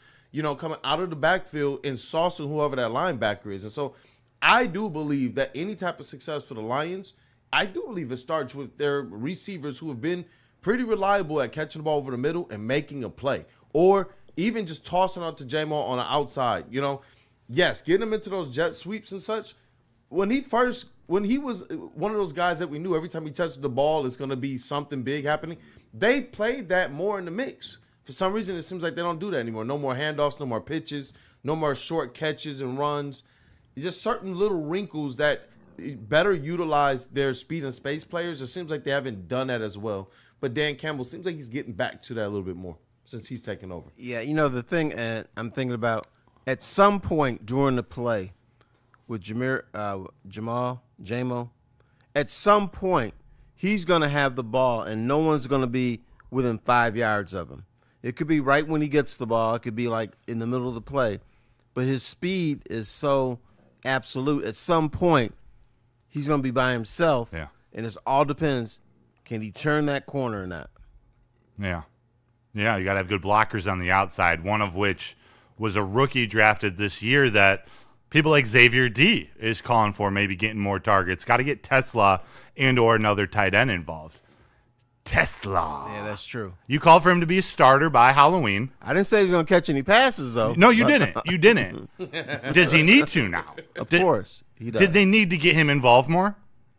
S3: coming out of the backfield and saucing whoever that linebacker is. And so I do believe that any type of success for the Lions, I do believe it starts with their receivers who have been pretty reliable at catching the ball over the middle and making a play, or even just tossing out to J-Mo on the outside. Yes, getting him into those jet sweeps and such. When he was one of those guys that we knew every time he touched the ball, it's going to be something big happening. They played that more in the mix. For some reason, it seems like they don't do that anymore. No more handoffs, no more pitches, no more short catches and runs. Just certain little wrinkles that better utilize their speed and space players. It seems like they haven't done that as well. But Dan Campbell seems like he's getting back to that a little bit more since he's taken over.
S2: Yeah, the thing I'm thinking about, at some point during the play with J-Mo, at some point he's going to have the ball and no one's going to be within 5 yards of him. It could be right when he gets the ball. It could be like in the middle of the play. But his speed is so absolute. At some point, he's going to be by himself.
S1: Yeah.
S2: And it all depends, can he turn that corner or not?
S1: Yeah. Yeah, you got to have good blockers on the outside, one of which was a rookie drafted this year that people like Xavier D is calling for, maybe getting more targets. Got to get Tesla and or another tight end involved. Tesla.
S2: Yeah, that's true.
S1: You called for him to be a starter by Halloween.
S2: I didn't say he was going to catch any passes, though.
S1: No, you didn't. You didn't. Does he need to now?
S2: Of course he does.
S1: Did they need to get him involved more?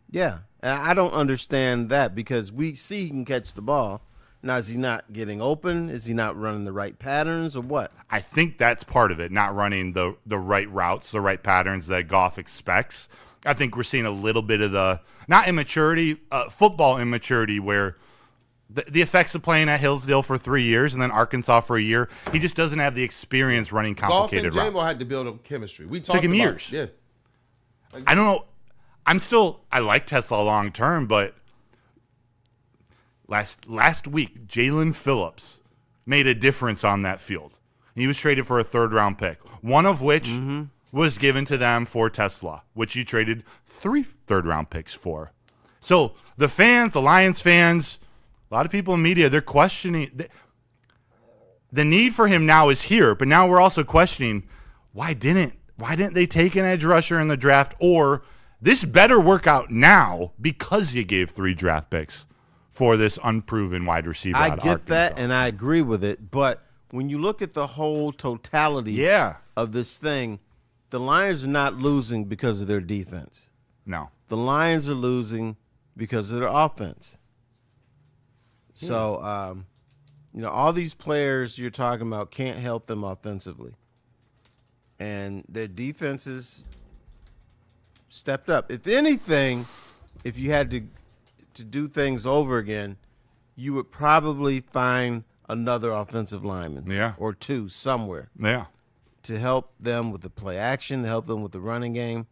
S2: Yeah. And I don't understand that because we see he can catch the ball. Now, is he not getting open? Is he not running the right patterns or what?
S1: I think that's part of it, not running the right routes, the right patterns that Goff expects. I think we're seeing a little bit of the, not immaturity, football immaturity where the effects of playing at Hillsdale for 3 years and then Arkansas for a year, he just doesn't have the experience running complicated
S3: Goff and
S1: routes.
S3: J-Mo had to build up chemistry. We
S1: Took him
S3: about
S1: years.
S3: Yeah.
S1: I don't know. I like Tesla long term, but last week, Jalen Phillips made a difference on that field. He was traded for a third-round pick, one of which was given to them for Tesla, which you traded 3 third-round picks for. So the fans, the Lions fans, a lot of people in media, they're questioning. The need for him now is here, but now we're also questioning why didn't they take an edge rusher in the draft, or this better work out now because you gave 3 draft picks for this unproven wide receiver out
S2: I
S1: of
S2: get
S1: Arkansas.
S2: that, and I agree with it. But when you look at the whole totality of this thing, the Lions are not losing because of their defense.
S1: No.
S2: The Lions are losing because of their offense. So, all these players you're talking about can't help them offensively. And their defenses stepped up. If anything, if you had to do things over again, you would probably find another offensive lineman or 2 somewhere to help them with the play action, to help them with the running game.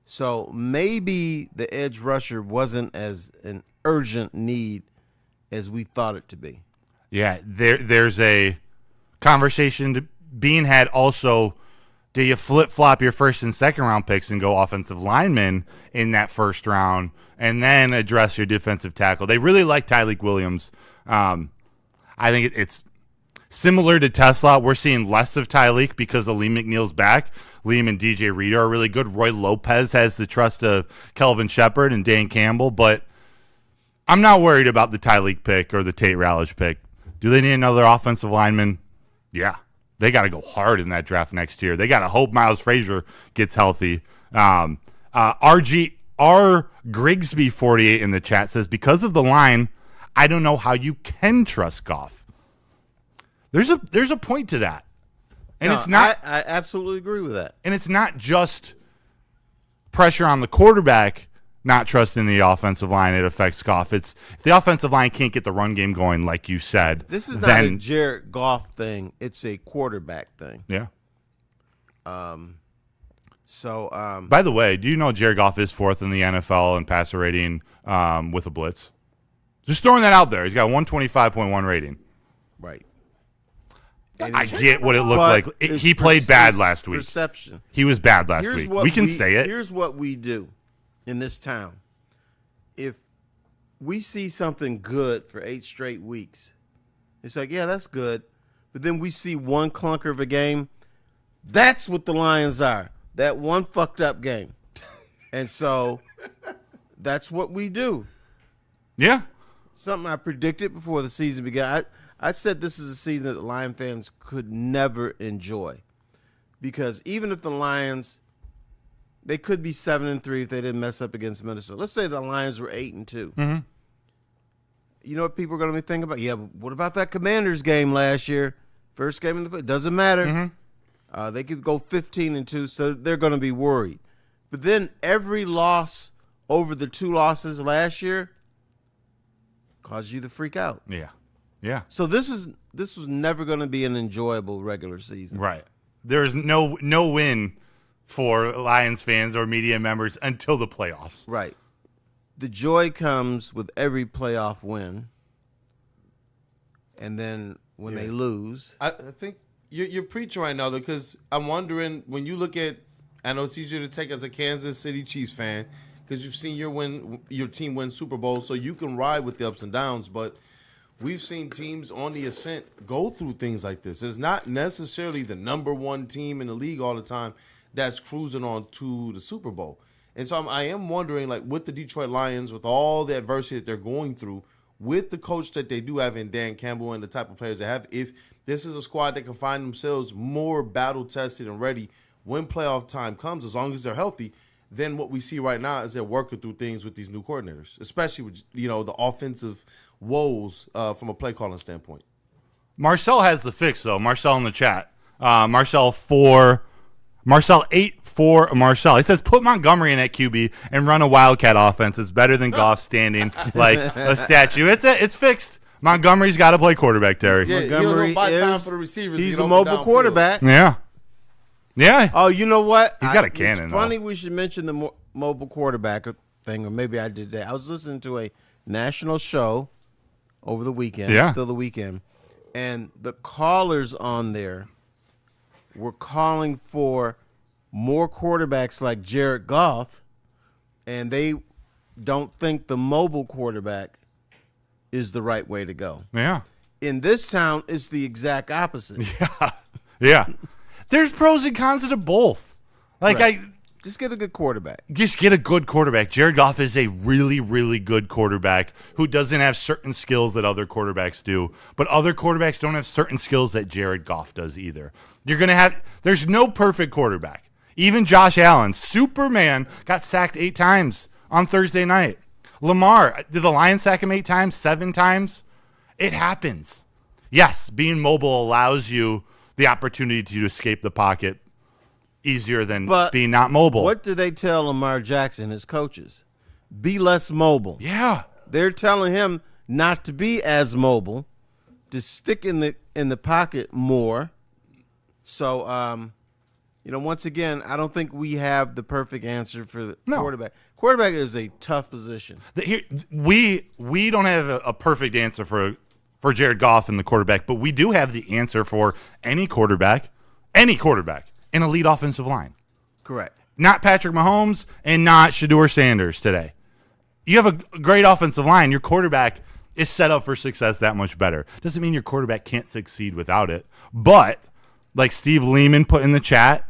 S2: So maybe the edge rusher wasn't as an urgent need as we thought it to be.
S1: Yeah, there's a conversation being had also. Do you flip-flop your first and second round picks and go offensive linemen in that first round and then address your defensive tackle? They really like Tyleik Williams. I think it's similar to Tesla. We're seeing less of Tyleik because of Lee McNeil's back. Liam and DJ Reed are really good. Roy Lopez has the trust of Kelvin Shepard and Dan Campbell, but I'm not worried about the Tyleik pick or the Tate Ralish pick. Do they need another offensive lineman? Yeah. They got to go hard in that draft next year. They got to hope Miles Frazier gets healthy. R. Grigsby 48 in the chat says, because of the line, I don't know how you can trust Goff. There's a point to that. And it's not.
S2: I absolutely agree with that.
S1: And it's not just pressure on the quarterback not trusting the offensive line. It affects Goff. It's if the offensive line can't get the run game going, like you said.
S2: This is not a Jared Goff thing. It's a quarterback thing.
S1: Yeah.
S2: By
S1: the way, do you know Jared Goff is 4th in the NFL in passer rating with a blitz? Just throwing that out there. He's got a 125.1 rating.
S2: Right.
S1: I get what it looked like. He played bad last week.
S2: Perception.
S1: He was bad last week. We can say it.
S2: Here's what we do in this town. If we see something good for 8 straight weeks, it's like, yeah, that's good. But then we see one clunker of a game. That's what the Lions are. That one fucked up game. And so that's what we do.
S1: Yeah.
S2: Something I predicted before the season began. I said this is a season that the Lion fans could never enjoy, because even if the Lions, they could be 7-3 if they didn't mess up against Minnesota. Let's say the Lions were 8-2.
S1: Mm-hmm.
S2: You know what people are going to be thinking about? Yeah, but what about that Commanders game last year? First game in the doesn't matter.
S1: Mm-hmm.
S2: They could go 15-2, so they're going to be worried. But then every loss over the 2 losses last year caused you to freak out.
S1: Yeah. Yeah.
S2: So this was never going to be an enjoyable regular season.
S1: Right. There is no win for Lions fans or media members until the playoffs.
S2: Right. The joy comes with every playoff win. And then when they lose.
S3: I think you're preaching right now, though, because I'm wondering, when you look at, I know it's easier to take as a Kansas City Chiefs fan because you've seen your team win Super Bowl, so you can ride with the ups and downs, but we've seen teams on the ascent go through things like this. It's not necessarily the number one team in the league all the time that's cruising on to the Super Bowl. And so I am wondering, like, with the Detroit Lions, with all the adversity that they're going through, with the coach that they do have in Dan Campbell and the type of players they have, if this is a squad that can find themselves more battle-tested and ready when playoff time comes, as long as they're healthy, then what we see right now is they're working through things with these new coordinators, especially with, the offensive woes from a play calling standpoint.
S1: Marcel has the fix, though. Marcel in the chat. Marcel 8 for Marcel. He says, put Montgomery in at QB and run a Wildcat offense. It's better than Goff standing like a statue. It's fixed. Montgomery's got to play quarterback, Terry.
S3: Yeah,
S2: Montgomery
S3: time for the receivers.
S2: He's a mobile quarterback.
S1: Yeah. Yeah.
S2: Oh, you know what?
S1: He's got a cannon.
S2: It's funny we should mention the mobile quarterback thing, or maybe I did that. I was listening to a national show over the weekend.
S1: Yeah.
S2: Still the weekend. And the callers on there were calling for more quarterbacks like Jared Goff, and they don't think the mobile quarterback is the right way to go.
S1: Yeah.
S2: In this town, it's the exact opposite.
S1: Yeah. Yeah. There's pros and cons to both.
S2: Right. Just get a good quarterback.
S1: Just get a good quarterback. Jared Goff is a really, really good quarterback who doesn't have certain skills that other quarterbacks do, but other quarterbacks don't have certain skills that Jared Goff does either. There's no perfect quarterback. Even Josh Allen, Superman, got sacked 8 times on Thursday night. Lamar, did the Lions sack him 8 times, 7 times? It happens. Yes, being mobile allows you the opportunity to escape the pocket easier than being not mobile.
S2: What do they tell Lamar Jackson, his coaches? Be less mobile.
S1: Yeah.
S2: They're telling him not to be as mobile, to stick in the pocket more. So, once again, I don't think we have the perfect answer for the quarterback. Quarterback is a tough position.
S1: We don't have a perfect answer for Jared Goff and the quarterback, but we do have the answer for any quarterback, an elite offensive line.
S2: Correct.
S1: Not Patrick Mahomes and not Shedeur Sanders today. You have a great offensive line. Your quarterback is set up for success that much better. Doesn't mean your quarterback can't succeed without it. But, like Steve Lehman put in the chat,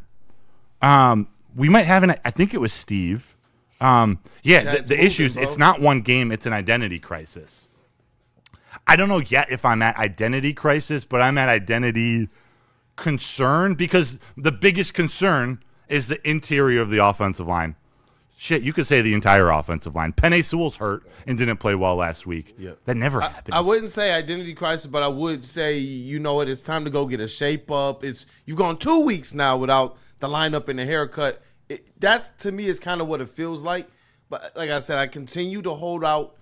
S1: we might have I think it was Steve. The issue is it's not one game. It's an identity crisis. I don't know yet if I'm at identity crisis, but I'm at identity concern because the biggest concern is the interior of the offensive line. Shit, you could say the entire offensive line. Penei Sewell's hurt and didn't play well last week.
S2: Yep.
S1: That never happens.
S3: I wouldn't say identity crisis, but I would say, you know what, it's time to go get a shape up. You've gone 2 weeks now without the lineup and the haircut. That's, to me, is kind of what it feels like. But like I said, I continue to hold out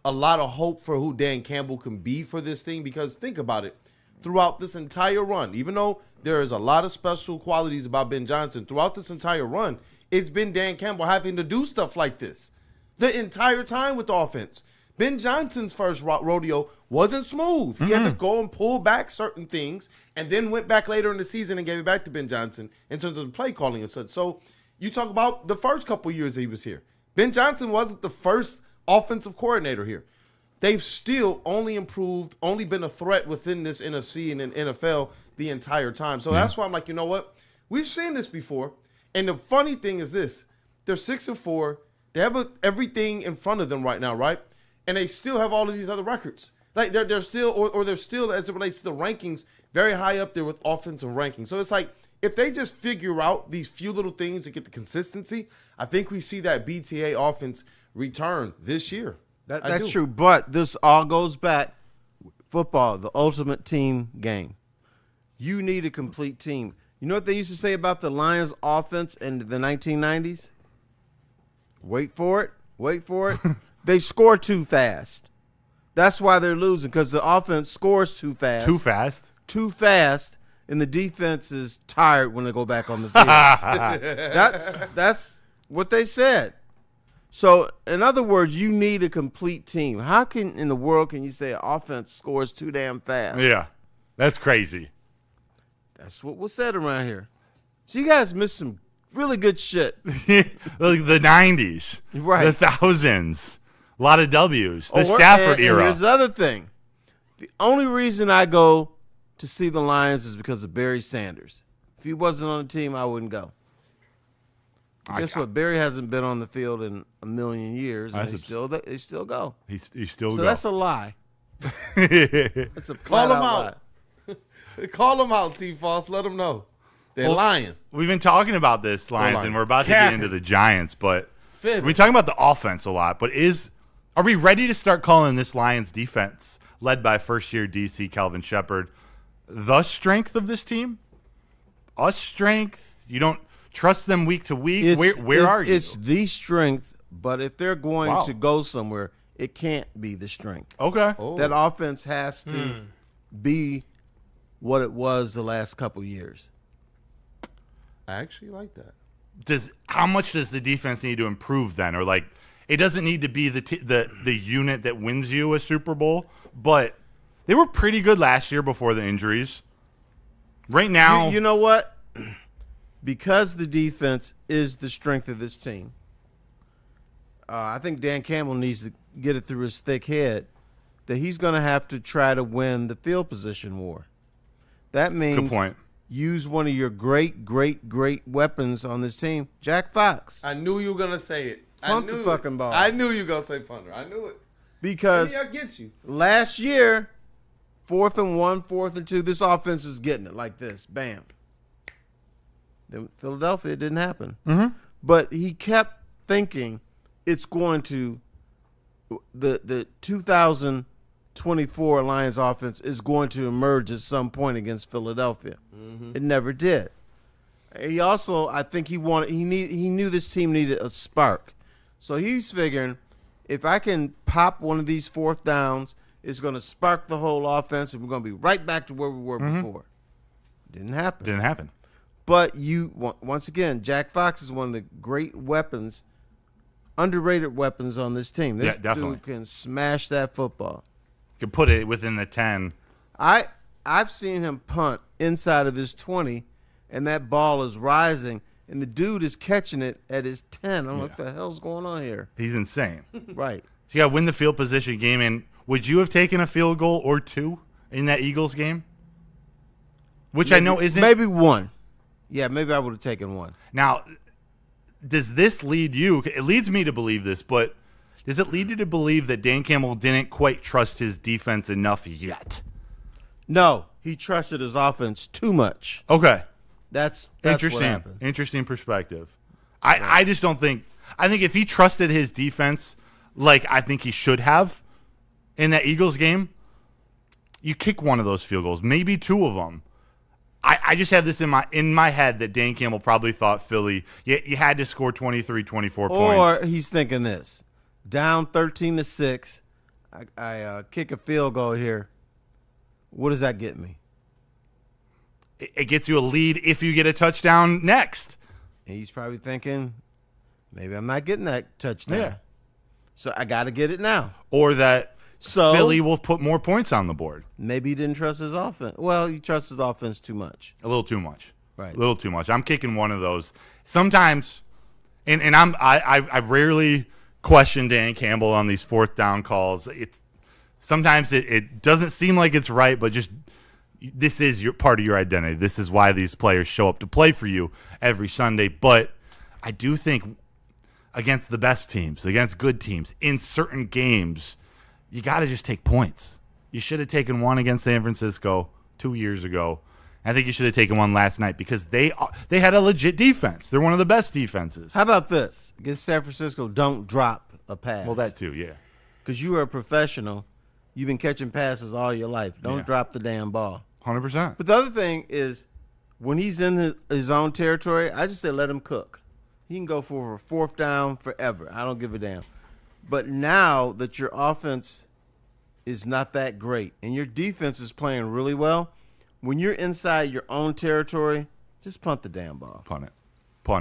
S3: a lot of hope for who Dan Campbell can be for this thing because think about it. Throughout this entire run, even though there is a lot of special qualities about Ben Johnson, throughout this entire run, it's been Dan Campbell having to do stuff like this the entire time with the offense. Ben Johnson's first rodeo wasn't smooth. He had to go and pull back certain things and then went back later in the season and gave it back to Ben Johnson in terms of the play calling and such. So you talk about the first couple years that he was here. Ben Johnson wasn't the first offensive coordinator here. They've still only improved, only been a threat within this NFC and in NFL the entire time. So that's why I'm like, you know what? We've seen this before. And the funny thing is this. They're 6-4. They have everything in front of them right now, right? And they still have all of these other records. Like they're still, or they're still, as it relates to the rankings, very high up there with offensive rankings. So it's like, if they just figure out these few little things to get the consistency, I think we see that BTA offense return this year.
S2: That's true, but this all goes back. Football, the ultimate team game. You need a complete team. You know what they used to say about the Lions offense in the 1990s? Wait for it. They score too fast. That's why they're losing, because the offense scores too fast. Too fast, and the defense is tired when they go back on the field. That's what they said. So, in other words, you need a complete team. How in the world can you say an offense scores too damn fast?
S1: Yeah, that's crazy.
S2: That's what was said around here. So you guys missed some really good shit.
S1: Like the 90s.
S2: Right.
S1: The thousands. A lot of W's. The Stafford era.
S2: And here's the other thing. The only reason I go to see the Lions is because of Barry Sanders. If he wasn't on the team, I wouldn't go. Guess what? Barry hasn't been on the field in a million years, and they still go.
S1: He still go.
S2: So that's a lie.
S1: That's
S2: a
S3: Call him
S2: lie.
S3: out. Call them out, T-Foss. Let them know. They're lying.
S1: We've been talking about this, Lions, and we're about to get into the Giants, but we've been talking about the offense a lot. But are we ready to start calling this Lions defense, led by first-year DC Calvin Shepard, the strength of this team? Us strength? You don't trust them week to week? Where are you?
S2: It's the strength, but if they're going to go somewhere, it can't be the strength.
S1: Okay.
S2: That offense has to be what it was the last couple years.
S3: I actually like that.
S1: How much does the defense need to improve then? Or like, it doesn't need to be the unit that wins you a Super Bowl, but they were pretty good last year before the injuries. Right now,
S2: you know what? Because the defense is the strength of this team, I think Dan Campbell needs to get it through his thick head that he's going to have to try to win the field position war. That means
S1: good point.
S2: Use one of your great weapons on this team, Jack Fox.
S3: I knew you were going to say it.
S2: Punt the fucking ball.
S3: I knew you were going to say punter. I knew it.
S2: Because
S3: I get you.
S2: Last year, 4th and 1, 4th and 2, this offense is getting it like this. Bam. Then Philadelphia, it didn't happen.
S1: Mm-hmm.
S2: But he kept thinking it's going to the 2024 Lions offense is going to emerge at some point against Philadelphia. Mm-hmm. It never did. He also, I think he knew this team needed a spark. So he's figuring if I can pop one of these 4th downs, it's going to spark the whole offense and we're going to be right back to where we were before. Didn't happen. But once again, Jack Fox is one of the great weapons, underrated weapons on this team. This dude can smash that football.
S1: Can put it within the 10.
S2: I've seen him punt inside of his 20, and that ball is rising, and the dude is catching it at his 10. I'm like, what the hell's going on here?
S1: He's insane.
S2: Right.
S1: So you got to win the field position game, and would you have taken a field goal or two in that Eagles game? Which I know isn't.
S2: Maybe one. Yeah, maybe I would have taken one.
S1: Now, does this lead you? It leads me to believe this, but does it lead you to believe that Dan Campbell didn't quite trust his defense enough yet?
S2: No, he trusted his offense too much.
S1: Okay.
S2: That's
S1: Interesting.
S2: what happened.
S1: Interesting perspective. I just don't think – I think if he trusted his defense like I think he should have in that Eagles game, you kick one of those field goals, maybe two of them. I just have this in my head that Dan Campbell probably thought Philly, you had to score 23, 24 points.
S2: Or he's thinking this. Down 13-6, I kick a field goal here. What does that get me?
S1: It gets you a lead if you get a touchdown next.
S2: And he's probably thinking, maybe I'm not getting that touchdown.
S1: Yeah.
S2: So I got to get it now.
S1: Or that
S2: So
S1: Philly will put more points on the board.
S2: maybe he didn't trust his offense. Well, he trusts his offense too much.
S1: A little too much.
S2: Right.
S1: A little too much. I'm kicking one of those. Sometimes, and I rarely question Dan Campbell on these fourth down calls. Sometimes it doesn't seem like it's right, but just this is part of your identity. This is why these players show up to play for you every Sunday. But I do think against the best teams, against good teams, in certain games, you got to just take points. You should have taken one against San Francisco 2 years ago. I think you should have taken one last night because they had a legit defense. They're one of the best defenses.
S2: How about this? Against San Francisco, don't drop a pass.
S1: Well, that too, yeah.
S2: Because you are a professional. You've been catching passes all your life. Don't
S1: Yeah.
S2: drop the damn ball.
S1: 100%.
S2: But the other thing is, when he's in his own territory, I just say let him cook. He can go for a fourth down forever. I don't give a damn. But now that your offense is not that great and your defense is playing really well, when you're inside your own territory, just punt the damn ball.
S1: Punt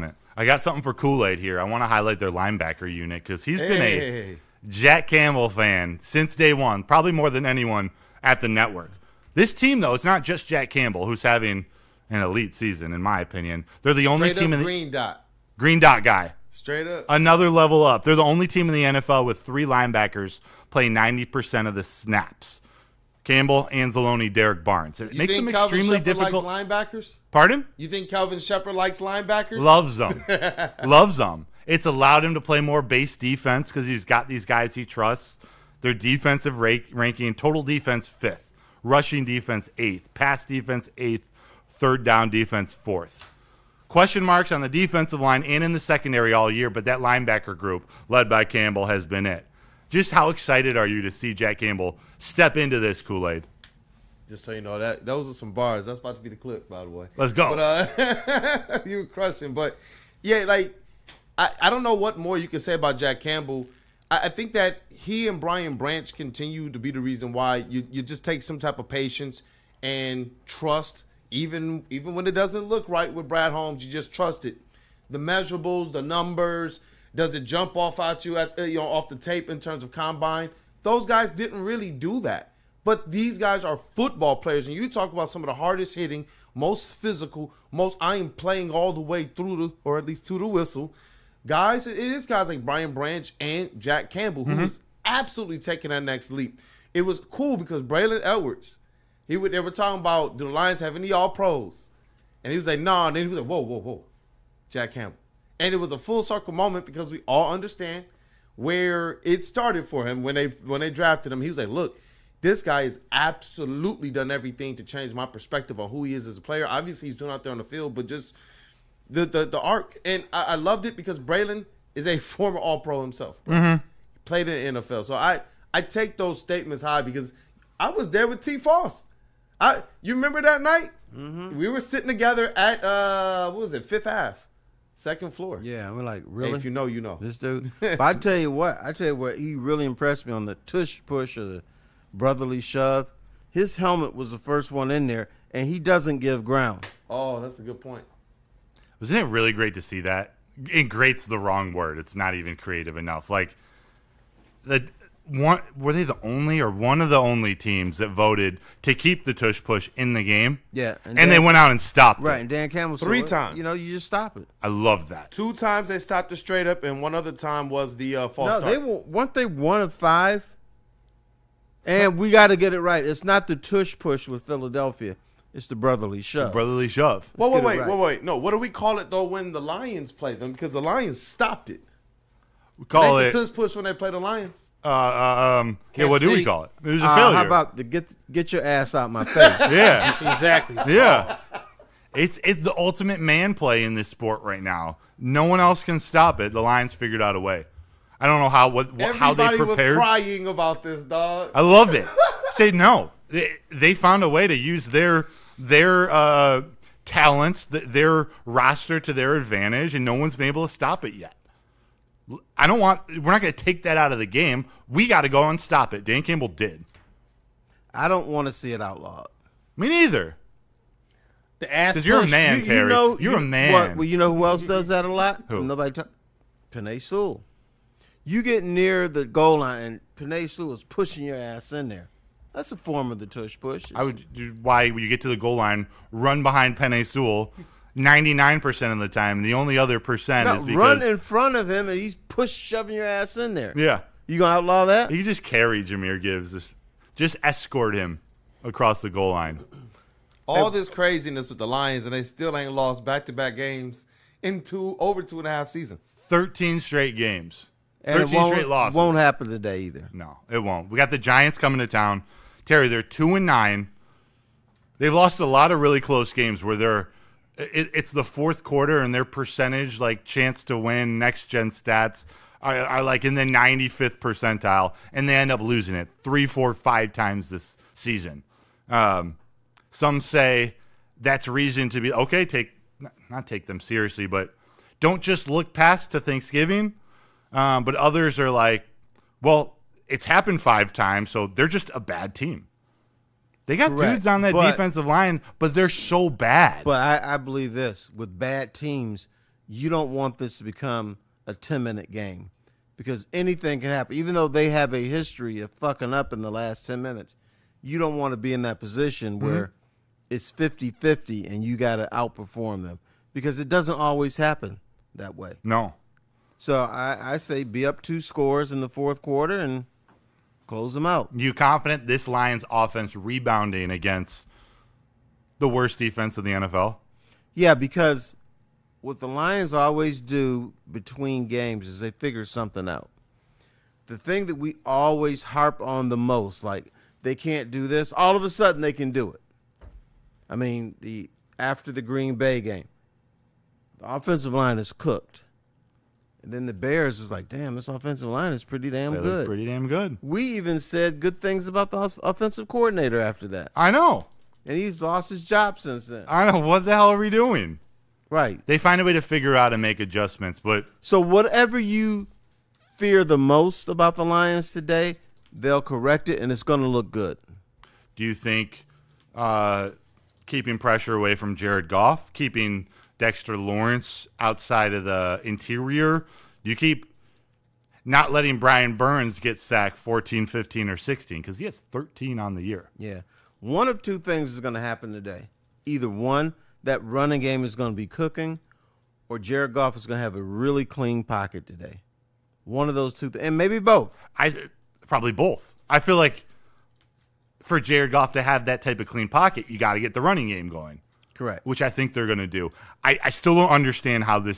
S1: it. I got something for Kool-Aid here. I want to highlight their linebacker unit because he's been a Jack Campbell fan since day one, probably more than anyone at the network. This team, though, it's not just Jack Campbell who's having an elite season, in my opinion. They're the only
S3: Straight
S1: team
S3: up
S1: in the
S3: green
S1: green dot
S3: dot.
S1: guy.
S3: Straight up.
S1: Another level up. They're the only team in the NFL with 3 linebackers playing 90% of the snaps. Campbell, Anzalone, Derek Barnes. It makes them extremely difficult.
S3: Likes linebackers?
S1: Pardon?
S3: You think Calvin Shepard likes linebackers?
S1: Loves them. Loves them. It's allowed him to play more base defense because he's got these guys he trusts. Their defensive ranking, total defense 5th. Rushing defense 8th. Pass defense 8th. Third down defense 4th. Question marks on the defensive line and in the secondary all year, but that linebacker group led by Campbell has been it. Just how excited are you to see Jack Campbell step into this Kool-Aid?
S3: Just so you know, those are some bars. That's about to be the clip, by the way.
S1: Let's go.
S3: But you were crushing. But yeah, like I don't know what more you can say about Jack Campbell. I think that he and Brian Branch continue to be the reason why you just take some type of patience and trust, even when it doesn't look right with Brad Holmes. You just trust it. The measurables, the numbers. Does it jump off at you off the tape in terms of combine? Those guys didn't really do that. But these guys are football players, and you talk about some of the hardest hitting, most physical, I am playing all the way through or at least to the whistle. Guys, it is guys like Brian Branch and Jack Campbell who was absolutely taking that next leap. It was cool because Braylon Edwards, they were talking about, do the Lions have any all-pros? And he was like, no. And then he was like, whoa, Jack Campbell. And it was a full circle moment because we all understand where it started for him when they drafted him. He was like, look, this guy has absolutely done everything to change my perspective on who he is as a player. Obviously, he's doing out there on the field, but just the arc. And I loved it because Braylon is a former All-Pro himself. He played in the NFL. So I take those statements high because I was there with T. Faust. You remember that night? Mm-hmm. We were sitting together at, Fifth Ave. Second floor.
S2: Yeah, we're like, really?
S3: Hey, if you know, you know.
S2: This dude. But I tell you what, he really impressed me on the tush push or the brotherly shove. His helmet was the first one in there, and he doesn't give ground.
S3: Oh, that's a good point.
S1: Wasn't it really great to see that? And great's the wrong word. It's not even creative enough. Like, were they the only or one of the only teams that voted to keep the tush push in the game?
S2: Yeah.
S1: And they went out and stopped
S2: right,
S1: it.
S2: and Dan Campbell
S3: 3
S2: said,
S3: times.
S2: You just stop it.
S1: I love that.
S3: 2 times they stopped it straight up, and one other time was the false start.
S2: Weren't they 1 of 5? And we got to get it right. It's not the tush push with Philadelphia. It's the brotherly shove.
S1: Brotherly shove.
S3: Wait. No, what do we call it, though, when the Lions play them? Because the Lions stopped it.
S1: We call
S3: They
S1: it.
S3: tush push when they play the Lions.
S1: Yeah, what do we
S4: see.
S1: call it? It was a failure.
S2: How about the get your ass out my face?
S1: Yeah.
S4: Exactly.
S1: Yeah. It's the ultimate man play in this sport right now. No one else can stop it. The Lions figured out a way. I don't know how they
S3: Everybody was
S1: prepared.
S3: crying about this, dog.
S1: I love it. Say no. They found a way to use their talents, their roster to their advantage, and no one's been able to stop it yet. We're not going to take that out of the game. We got to go and stop it. Dan Campbell did.
S2: I don't want to see it outlawed.
S1: Me neither.
S4: The ass
S1: Because you're a
S4: push.
S1: man, Terry. You're a man.
S2: Well, you know who else does that a lot?
S1: Who?
S2: Nobody talk. Penei Sewell. You get near the goal line, and Penei Sewell is pushing your ass in there. That's a form of the tush push.
S1: Why when you get to the goal line, run behind Penei Sewell 99% of the time. The only other percent is because
S2: run in front of him, and he's shoving your ass in there.
S1: yeah,
S2: You gonna outlaw that?
S1: you just carry Jameer Gibbs, just escort him across the goal line.
S3: All this craziness with the Lions, and they still ain't lost back-to-back games in over 2.5 seasons.
S1: 13 straight games,
S2: And
S1: 13 straight losses.
S2: Won't happen today either.
S1: No, it won't. We got the Giants coming to town. Terry, they're 2-9. They've lost a lot of really close games where it's the fourth quarter and their percentage, like chance to win, next gen stats are like in the 95th percentile, and they end up losing it 3, 4, 5 times this season. Some say that's reason to be okay. Not take them seriously, but don't just look past to Thanksgiving. But others are like, well, it's happened 5 times, so they're just a bad team. They got
S2: Correct,
S1: dudes on that
S2: but-
S1: defensive line, but they're so bad.
S2: But I believe this: with bad teams, you don't want this to become a 10-minute game because anything can happen. Even though they have a history of fucking up in the last 10 minutes, you don't want to be in that position where it's 50-50 and you got to outperform them because it doesn't always happen that way.
S1: No.
S2: So I say be up 2 scores in the fourth quarter and close them out.
S1: You confident this Lions offense rebounding against the worst defense in the NFL?
S2: Yeah, because what the Lions always do between games is they figure something out. The thing that we always harp on the most, like they can't do this, all of a sudden they can do it. I mean, after the Green Bay game, the offensive line is cooked. And then the Bears is like, damn, this offensive line is pretty damn
S1: They look
S2: good.
S1: pretty damn good.
S2: We even said good things about the offensive coordinator after that.
S1: I know.
S2: And he's lost his job since then.
S1: I know. What the hell are we doing?
S2: Right.
S1: They find a way to figure out and make adjustments, but
S2: So whatever you fear the most about the Lions today, they'll correct it, and it's going to look good.
S1: do you think keeping pressure away from Jared Goff, keeping Dexter Lawrence outside of the interior, do you keep not letting Brian Burns get sacked 14, 15, or 16? Because he has 13 on the year.
S2: Yeah. One of 2 things is going to happen today. Either one, that running game is going to be cooking, or Jared Goff is going to have a really clean pocket today. One of those 2 things, and maybe both.
S1: Probably both. I feel like for Jared Goff to have that type of clean pocket, you got to get the running game going.
S2: Correct.
S1: Which I think they're going to do. I still don't understand how the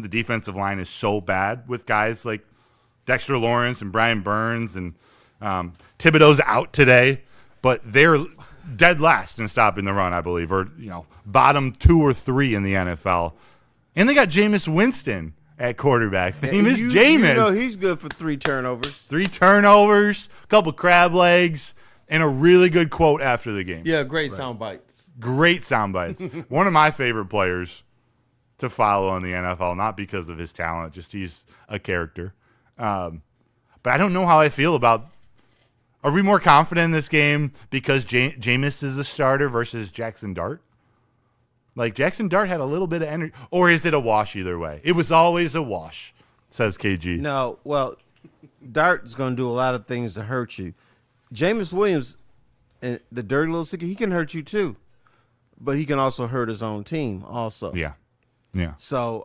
S1: defensive line is so bad with guys like Dexter Lawrence and Brian Burns, and Thibodeau's out today, but they're dead last in stopping the run, I believe, or bottom 2 or 3 in the NFL. And they got Jameis Winston at quarterback. Famous Jameis.
S2: He's good for 3 turnovers.
S1: 3 turnovers, a couple crab legs, and a really good quote after the game.
S3: Yeah, great sound bites.
S1: Great sound bites. One of my favorite players to follow in the NFL, not because of his talent, just he's a character. But I don't know how I feel about. Are we more confident in this game because Jameis is a starter versus Jackson Dart? Like, Jackson Dart had a little bit of energy. Or is it a wash either way? It was always a wash, says KG.
S2: No, well, Dart is going to do a lot of things to hurt you. Jameis Williams, and the dirty little sicker, he can hurt you too. But he can also hurt his own team also.
S1: Yeah. Yeah.
S2: So,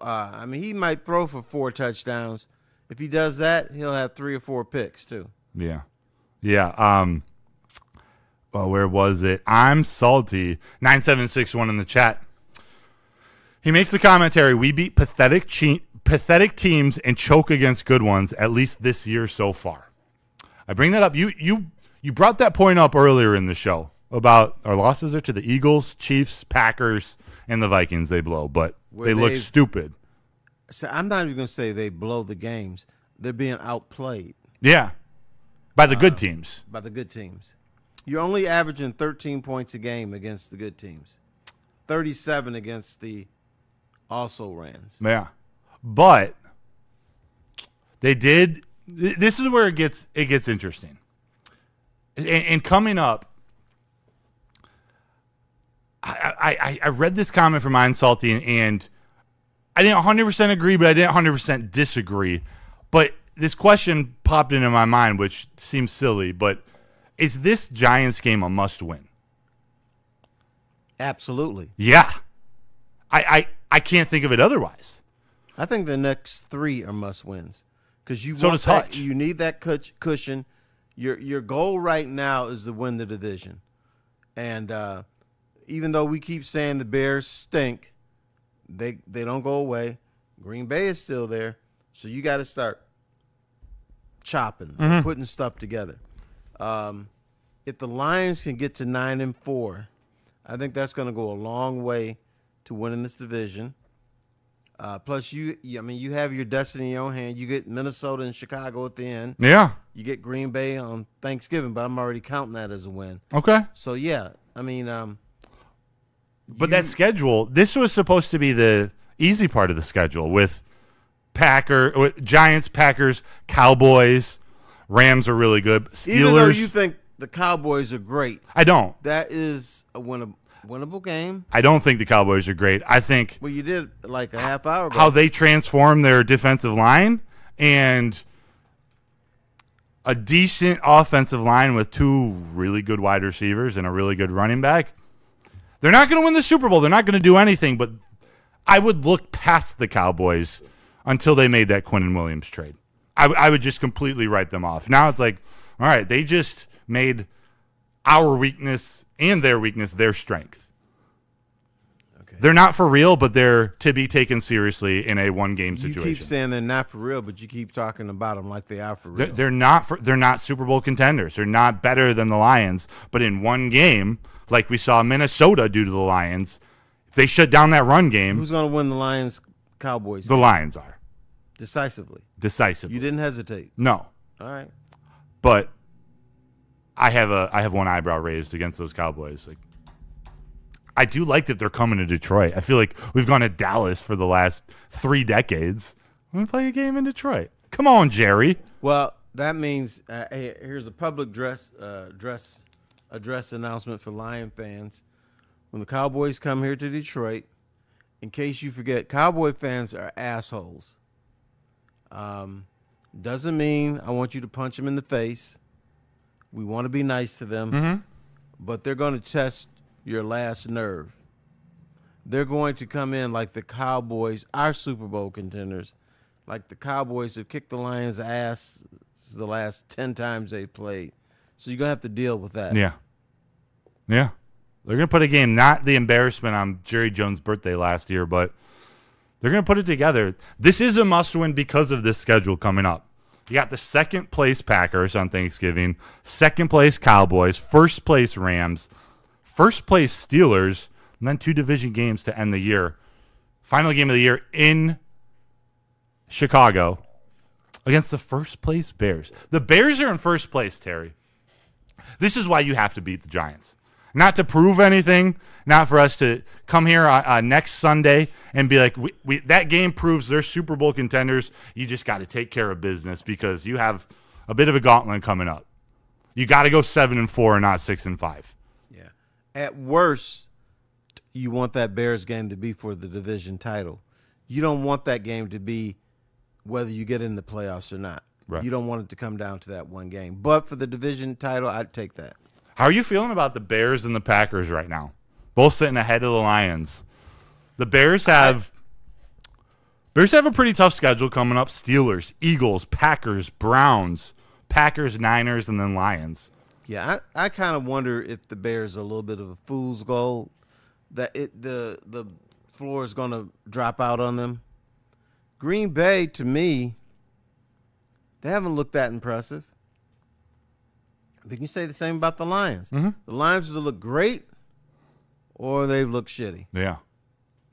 S2: he might throw for 4 touchdowns. If he does that, he'll have 3 or 4 picks too.
S1: Yeah. Yeah. Well, where was it? I'm salty. 9761 in the chat. He makes the commentary. We beat pathetic pathetic teams and choke against good ones, at least this year so far. I bring that up. You brought that point up earlier in the show about our losses are to the Eagles, Chiefs, Packers, and the Vikings they blow, but they look stupid.
S2: So I'm not even going to say they blow the games. They're being outplayed.
S1: Yeah, by the good teams.
S2: By the good teams. You're only averaging 13 points a game against the good teams. 37 against the also-rans.
S1: Yeah. But they did. This is where it gets interesting. And coming up, I read this comment from Iron Salty, and I didn't 100% agree, but I didn't 100% disagree. But this question popped into my mind, which seems silly, but is this Giants game a must-win?
S2: Absolutely.
S1: Yeah. I can't think of it otherwise.
S2: I think the next 3 are must-wins because you need that cushion. Your goal right now is to win the division, and even though we keep saying the Bears stink, they don't go away. Green Bay is still there, so you got to start chopping, putting stuff together. If the Lions can get to 9-4, I think that's going to go a long way to winning this division. Plus, you have your destiny in your hand. You get Minnesota and Chicago at the end.
S1: Yeah.
S2: You get Green Bay on Thanksgiving, but I'm already counting that as a win.
S1: Okay.
S2: So, yeah,
S1: but that schedule, this was supposed to be the easy part of the schedule with Giants, Packers, Cowboys, Rams are really good. Steelers.
S2: Even though you think the Cowboys are great.
S1: I don't.
S2: That is a winnable game.
S1: I don't think the Cowboys are great. I think
S2: you did like a half hour ago.
S1: How they transform their defensive line and a decent offensive line with 2 really good wide receivers and a really good running back. They're not going to win the Super Bowl. They're not going to do anything, but I would look past the Cowboys until they made that Quinnen Williams trade. I would just completely write them off. Now it's like, all right, they just made our weakness and their weakness their strength. Okay. They're not for real, but they're to be taken seriously in a one-game situation.
S2: You keep saying they're not for real, but you keep talking about them like they are for real.
S1: They're not Super Bowl contenders. They're not better than the Lions, but in one game, like we saw Minnesota do to the Lions, if they shut down that run game.
S2: Who's going to win the Lions-Cowboys?
S1: The Lions are.
S2: Decisively.
S1: You
S2: didn't hesitate.
S1: No.
S2: All right.
S1: But I have one eyebrow raised against those Cowboys. Like, I do like that they're coming to Detroit. I feel like we've gone to Dallas for the last 3 decades. We're going to play a game in Detroit. Come on, Jerry.
S2: Well, that means here's a public address announcement for Lion fans. When the Cowboys come here to Detroit, in case you forget, Cowboy fans are assholes. Doesn't mean I want you to punch them in the face. We want to be nice to them, but they're going to test your last nerve. They're going to come in like the Cowboys, our Super Bowl contenders, like the Cowboys have kicked the Lions' ass the last 10 times they played. So you're going to have to deal with that.
S1: Yeah. Yeah. They're going to put a game, not the embarrassment on Jerry Jones' birthday last year, but they're going to put it together. This is a must-win because of this schedule coming up. You got the second-place Packers on Thanksgiving, second-place Cowboys, first-place Rams, first-place Steelers, and then 2 division games to end the year. Final game of the year in Chicago against the first-place Bears. The Bears are in first place, Terry. This is why you have to beat the Giants. Not to prove anything, not for us to come here next Sunday and be like, that game proves they're Super Bowl contenders. You just got to take care of business because you have a bit of a gauntlet coming up. You got to go 7-4 and not 6-5.
S2: Yeah. At worst, you want that Bears game to be for the division title. You don't want that game to be whether you get in the playoffs or not.
S1: Right.
S2: You don't want it to come down to that one game. But for the division title, I'd take that.
S1: How are you feeling about the Bears and the Packers right now? Both sitting ahead of the Lions. The Bears have a pretty tough schedule coming up. Steelers, Eagles, Packers, Browns, Packers, Niners, and then Lions.
S2: Yeah, I kind of wonder if the Bears are a little bit of a fool's gold, that the floor is going to drop out on them. Green Bay, to me, they haven't looked that impressive. We can say the same about the Lions.
S1: Mm-hmm.
S2: The Lions either look great or they've looked shitty.
S1: Yeah.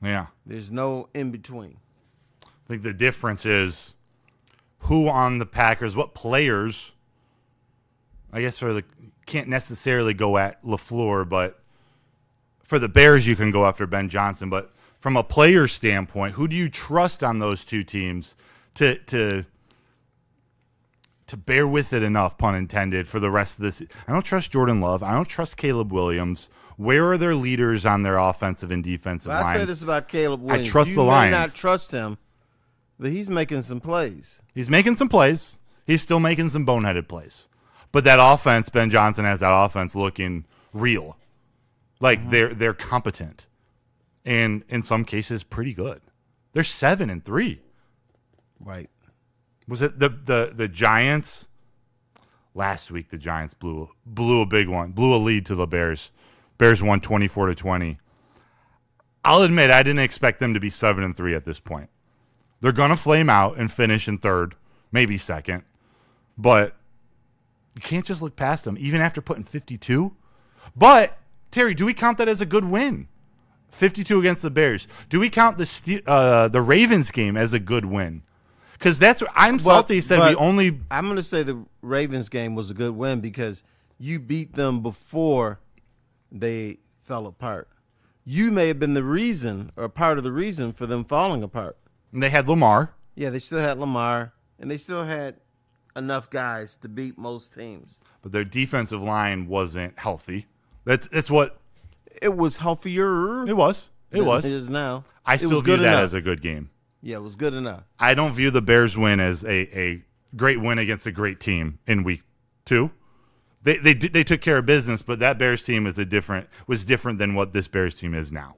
S1: Yeah.
S2: There's no in between.
S1: I think the difference is who on the Packers, what players, I guess can't necessarily go at LaFleur, but for the Bears you can go after Ben Johnson. But from a player standpoint, who do you trust on those two teams to bear with it enough, pun intended, for the rest of this? I don't trust Jordan Love. I don't trust Caleb Williams. Where are their leaders on their offensive and defensive lines?
S2: I say this about Caleb Williams.
S1: I trust the
S2: You
S1: Lions.
S2: may not trust him, but he's making some plays.
S1: He's making some plays. He's still making some boneheaded plays. But that offense, Ben Johnson has that offense looking real. Like they're competent. And in some cases pretty good. They're 7-3.
S2: Right.
S1: Was it the Giants? Last week the Giants blew a big one. Blew a lead to the Bears. Bears won 24-20. I'll admit I didn't expect them to be 7-3 at this point. They're gonna flame out and finish in third, maybe second. But you can't just look past them, even after putting 52. But Terry, do we count that as a good win? 52 against the Bears. Do we count the Ravens game as a good win? Because that's what Salty said. We only.
S2: I'm going to say the Ravens game was a good win because you beat them before they fell apart. You may have been the reason or part of the reason for them falling apart.
S1: And they had Lamar.
S2: Yeah, they still had Lamar, and they still had enough guys to beat most teams.
S1: But their defensive line wasn't healthy. That's what.
S2: It was healthier.
S1: It was. It
S2: than
S1: was.
S2: It is now.
S1: I
S2: It
S1: still
S2: was
S1: view
S2: good
S1: that
S2: enough.
S1: as a good game.
S2: Yeah, it was good enough.
S1: I don't view the Bears win as a great win against a great team in week 2. They took care of business, but that Bears team was different than what this Bears team is now.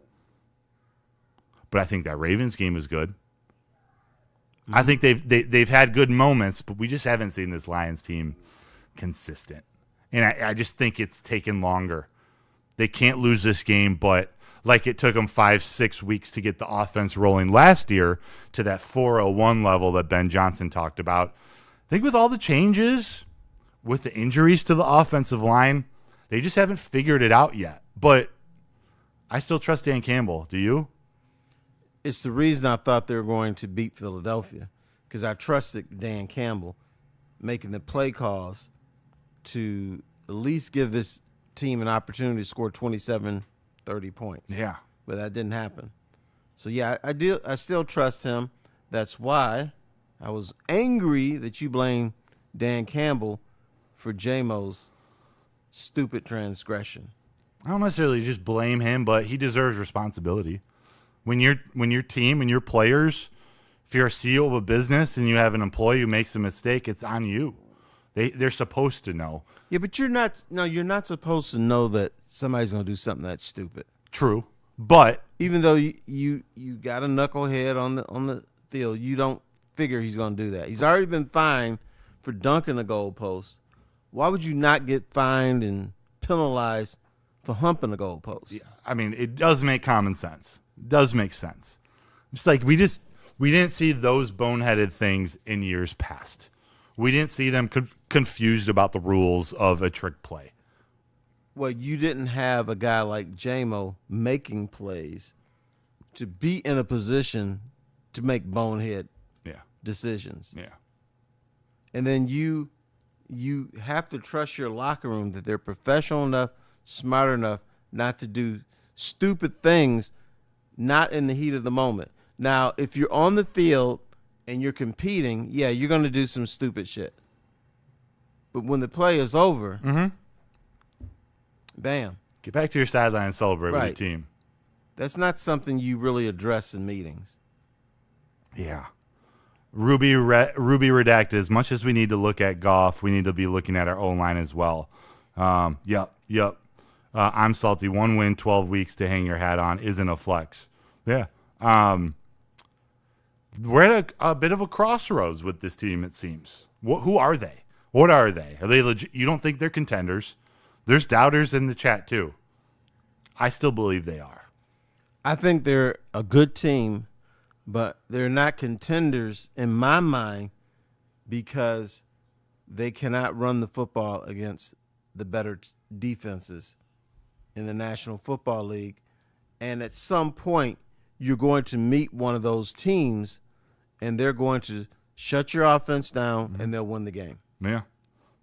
S1: But I think that Ravens game is good. I think they've had good moments, but we just haven't seen this Lions team consistent. And I just think it's taken longer. They can't lose this game, but like it took them 5-6 weeks to get the offense rolling last year to that 401 level that Ben Johnson talked about. I think with all the changes, with the injuries to the offensive line, they just haven't figured it out yet. But I still trust Dan Campbell. Do you?
S2: It's the reason I thought they were going to beat Philadelphia because I trusted Dan Campbell making the play calls to at least give this team an opportunity to score 27, 30 points.
S1: Yeah.
S2: But that didn't happen. So, yeah, I still trust him. That's why I was angry that you blame Dan Campbell for J-Mo's stupid transgression.
S1: I don't necessarily just blame him, but he deserves responsibility. When your team and your players, if you're a CEO of a business and you have an employee who makes a mistake, it's on you. They're supposed to know.
S2: Yeah, but you're not supposed to know that somebody's going to do something that's stupid.
S1: True, but
S2: Even though you got a knucklehead on the field, you don't figure he's going to do that. He's already been fined for dunking a goalpost. Why would you not get fined and penalized for humping a goalpost?
S1: I mean, it does make common sense. It does make sense. It's like we didn't see those boneheaded things in years past. We didn't see them confused about the rules of a trick play.
S2: Well, you didn't have a guy like J-Mo making plays to be in a position to make bonehead decisions.
S1: Yeah.
S2: And then you have to trust your locker room that they're professional enough, smart enough not to do stupid things not in the heat of the moment. Now, if you're on the field and you're competing, yeah, you're going to do some stupid shit. But when the play is over, bam.
S1: Get back to your sideline and celebrate with your
S2: Right.
S1: team.
S2: That's not something you really address in meetings.
S1: Yeah. Ruby redacted. As much as we need to look at Goff, we need to be looking at our O-line as well. Yep. I'm salty. 1 win, 12 weeks to hang your hat on isn't a flex. Yeah. We're at a bit of a crossroads with this team, it seems. Who are they? What are they? Are they legit? You don't think they're contenders? There's doubters in the chat, too. I still believe they are.
S2: I think they're a good team but they're not contenders in my mind because they cannot run the football against the better defenses in the National Football League. And at some point, you're going to meet one of those teams, and they're going to shut your offense down, and they'll win the game.
S1: Yeah,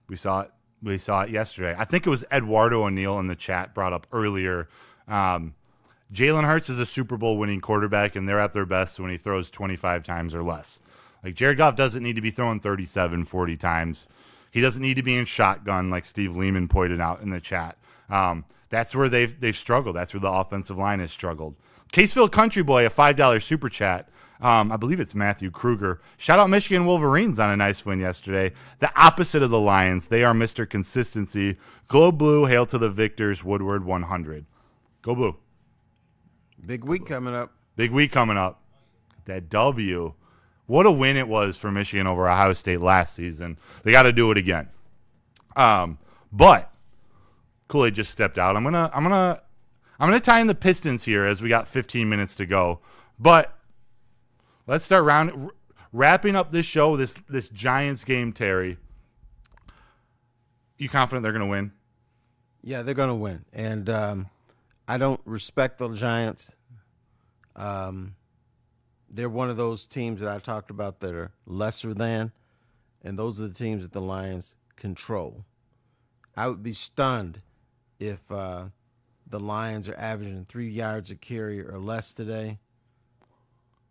S1: we saw it. We saw it yesterday. I think it was Eduardo O'Neill in the chat brought up earlier. Jalen Hurts is a Super Bowl winning quarterback, and they're at their best when he throws 25 times or less. Like, Jared Goff doesn't need to be throwing 37, 40 times. He doesn't need to be in shotgun like Steve Lehman pointed out in the chat. That's where they've struggled. That's where the offensive line has struggled. Caseville Country Boy, a $5 super chat. I believe it's Matthew Kruger. Shout out Michigan Wolverines on a nice win yesterday. The opposite of the Lions. They are Mr. Consistency. Glow Blue, hail to the victors. Woodward 100. Go Blue.
S2: Big week coming up.
S1: Big week coming up. That W. What a win it was for Michigan over Ohio State last season. They got to do it again. But Kool-Aid just stepped out. I'm gonna tie in the Pistons here as we got 15 minutes to go. But let's start wrapping up this show. This Giants game, Terry. You confident they're gonna win?
S2: Yeah, they're gonna win, and I don't respect the Giants. They're one of those teams that I talked about that are lesser than, and those are the teams that the Lions control. I would be stunned if the Lions are averaging 3 yards a carry or less today,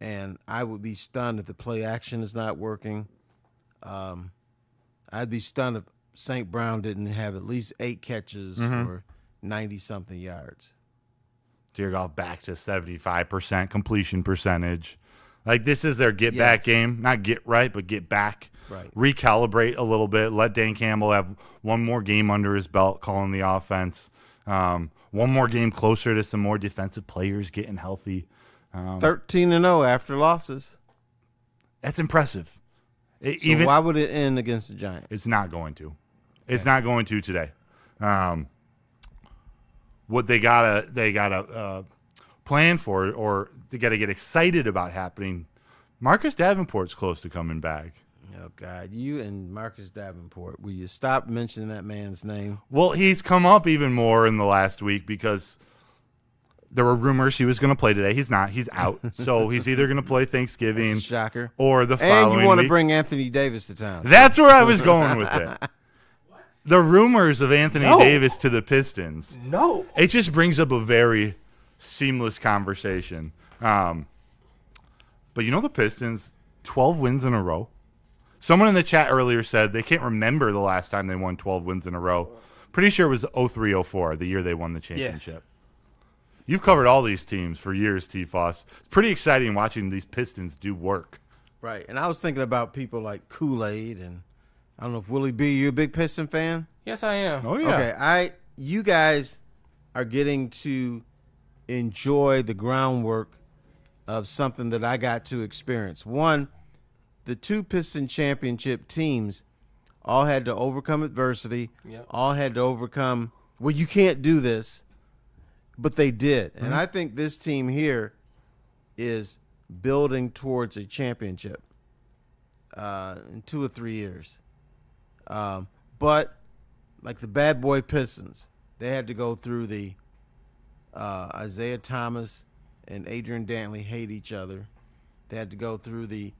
S2: and I would be stunned if the play action is not working. I'd be stunned if St. Brown didn't have at least 8 catches for 90-something yards.
S1: Jared Goff back to 75% completion percentage. Like, this is their get-back game. Not get right, but get back.
S2: Right.
S1: Recalibrate a little bit. Let Dan Campbell have one more game under his belt calling the offense. One more game closer to some more defensive players getting healthy.
S2: 13-0 after losses.
S1: That's impressive.
S2: So why would it end against the Giants?
S1: It's not going to. It's not going to today. What they gotta plan for, or they gotta get excited about happening. Marcus Davenport's close to coming back.
S2: Oh God, you and Marcus Davenport, will you stop mentioning that man's name?
S1: Well, he's come up even more in the last week because there were rumors he was going to play today. He's not. He's out. So he's either going to play Thanksgiving
S2: That's a shocker.
S1: or the following
S2: And you want to
S1: week.
S2: bring Anthony Davis to town.
S1: That's where I was going with it. The rumors of Anthony Davis to the Pistons.
S4: No.
S1: It just brings up a very seamless conversation. But you know the Pistons, 12 wins in a row. Someone in the chat earlier said they can't remember the last time they won 12 wins in a row. Pretty sure it was 03-04, the year they won the championship.
S4: Yes.
S1: You've covered all these teams for years, T-Foss. It's pretty exciting watching these Pistons do work.
S2: Right, and I was thinking about people like Kool-Aid, and I don't know if Willie B, you a big Piston fan?
S4: Yes, I am.
S1: Oh, yeah.
S2: Okay, you guys are getting to enjoy the groundwork of something that I got to experience. One, the 2 Piston championship teams all had to overcome adversity, all had to overcome, well, you can't do this, but they did. And I think this team here is building towards a championship in 2 or 3 years. But like the bad boy Pistons, they had to go through the Isaiah Thomas and Adrian Dantley hate each other. They had to go through the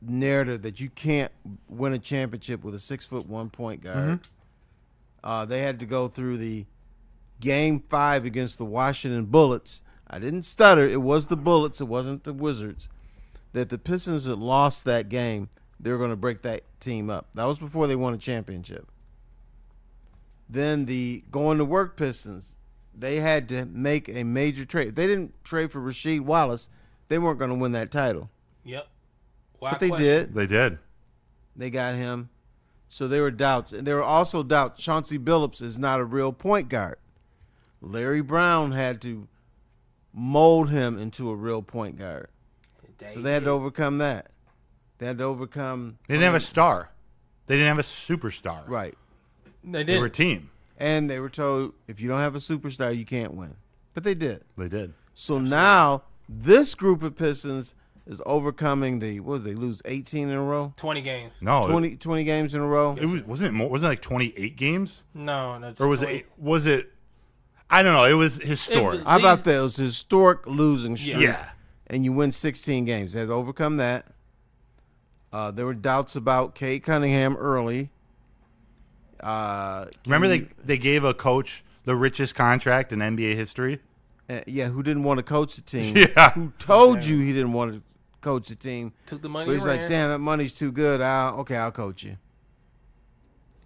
S2: narrative that you can't win a championship with a 6'1" point guard. They had to go through the Game 5 against the Washington Bullets. I didn't stutter. It was the Bullets. It wasn't the Wizards. That the Pistons had lost that game, they were going to break that team up. That was before they won a championship. Then the going to work Pistons, they had to make a major trade. If they didn't trade for Rasheed Wallace, they weren't going to win that title.
S4: Yep.
S2: But they did.
S1: They did.
S2: They got him. So there were doubts. And there were also doubts. Chauncey Billups is not a real point guard. Larry Brown had to mold him into a real point guard. So they had to overcome that. They had to overcome.
S1: They didn't have a star. They didn't have a superstar.
S2: Right.
S1: They were a team.
S2: And they were told, if you don't have a superstar, you can't win. But they did.
S1: They did.
S2: So now this group of Pistons is overcoming the what was they lose 18 in a row?
S4: 20 games.
S1: No,
S2: 20 games in a row.
S1: it wasn't it more. Wasn't it like 28 games?
S4: No, that's
S1: Or was
S4: 20.
S1: it? Was it? I don't know. It was historic.
S4: It
S2: How about that? It was a historic losing streak.
S1: Yeah.
S2: And you win 16 games. They had to overcome that. There were doubts about Cade Cunningham early.
S1: Remember they gave a coach the richest contract in NBA history?
S2: Who didn't want to coach the team.
S1: Yeah.
S2: Who told you he didn't want to coach the team.
S4: Took the money.
S2: But he's
S4: and
S2: like,
S4: ran.
S2: damn, that money's too good. I'll coach you.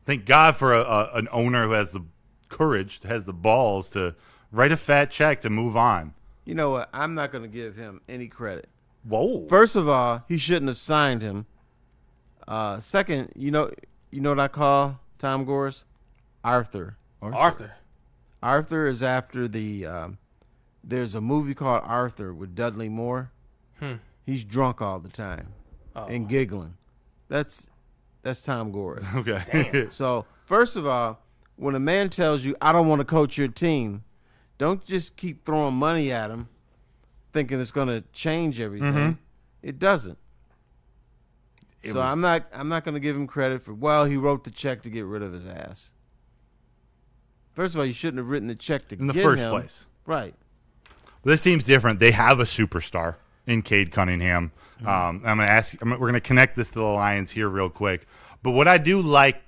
S1: Thank God for an owner who has the courage, has the balls to write a fat check to move on.
S2: You know what? I'm not going to give him any credit.
S1: Whoa.
S2: First of all, he shouldn't have signed him. Second, you know what I call Tom Gores? Arthur. Arthur is after the. There's a movie called Arthur with Dudley Moore. He's drunk all the time and giggling. That's Tom Gores.
S1: Okay.
S2: So first of all, when a man tells you, "I don't want to coach your team," don't just keep throwing money at him, thinking it's going to change everything.
S1: Mm-hmm.
S2: It doesn't. I'm not going to give him credit for. Well, he wrote the check to get rid of his ass. First of all, you shouldn't have written the check to
S1: in the
S2: get
S1: first
S2: him.
S1: place.
S2: Right.
S1: This team's different. They have a superstar in Cade Cunningham. I'm going to ask. We're going to connect this to the Lions here real quick. But what I do like,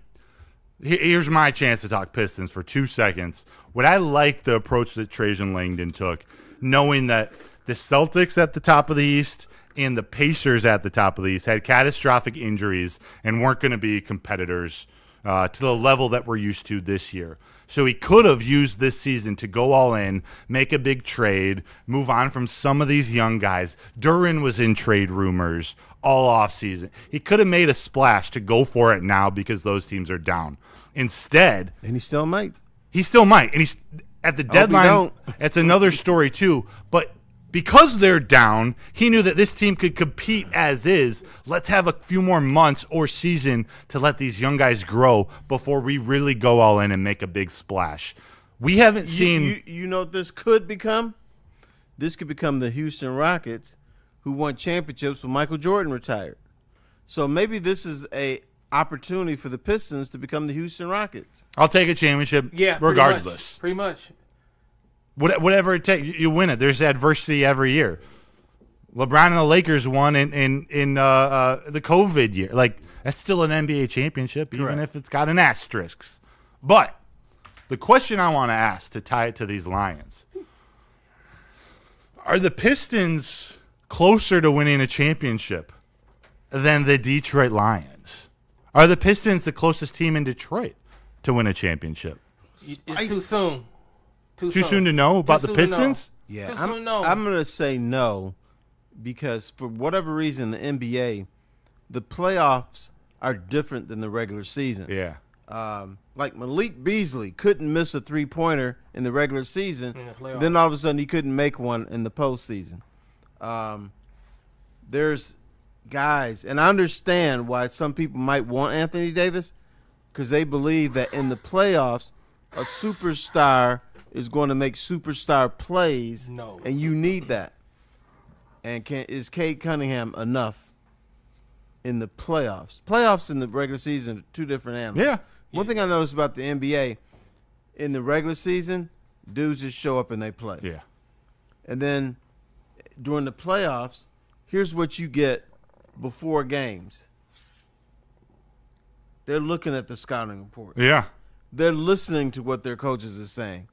S1: here's my chance to talk Pistons for 2 seconds. What I like the approach that Trajan Langdon took, knowing that the Celtics at the top of the East and the Pacers at the top of the East had catastrophic injuries and weren't going to be competitors to the level that we're used to this year. So he could have used this season to go all in, make a big trade, move on from some of these young guys. Duran was in trade rumors all offseason. He could have made a splash to go for it now because those teams are down. Instead,
S2: And he still might.
S1: he still might. And he's at the deadline.
S2: don't.
S1: It's another story, too. But because they're down, he knew that this team could compete as is. Let's have a few more months or season to let these young guys grow before we really go all in and make a big splash. We haven't seen.
S2: You know what this could become? This could become the Houston Rockets, who won championships when Michael Jordan retired. So maybe this is a opportunity for the Pistons to become the Houston Rockets.
S1: I'll take a championship regardless.
S4: Pretty much.
S1: Whatever it takes, you win it. There's adversity every year. LeBron and the Lakers won in the COVID year. Like, that's still an NBA championship, even if it's got an asterisk. But the question I want to ask to tie it to these Lions, are the Pistons closer to winning a championship than the Detroit Lions? Are the Pistons the closest team in Detroit to win a championship?
S4: It's too soon.
S1: Too soon to know about the
S4: soon to know.
S1: Pistons?
S2: Yeah,
S4: Too soon to know.
S2: I'm going to say no because for whatever reason, the NBA, the playoffs are different than the regular season.
S1: Yeah.
S2: Like Malik Beasley couldn't miss a three-pointer in the regular season.
S4: In the playoffs.
S2: Then all of a sudden he couldn't make one in the postseason. There's guys, and I understand why some people might want Anthony Davis because they believe that in the playoffs, a superstar is going to make superstar plays.
S4: No.
S2: And you need that. And is Cade Cunningham enough in the playoffs? Playoffs and the regular season are two different animals.
S1: Yeah.
S2: One thing I noticed about the NBA, in the regular season, dudes just show up and they play.
S1: Yeah.
S2: And then during the playoffs, here's what you get before games. They're looking at the scouting report.
S1: Yeah.
S2: They're listening to what their coaches are saying.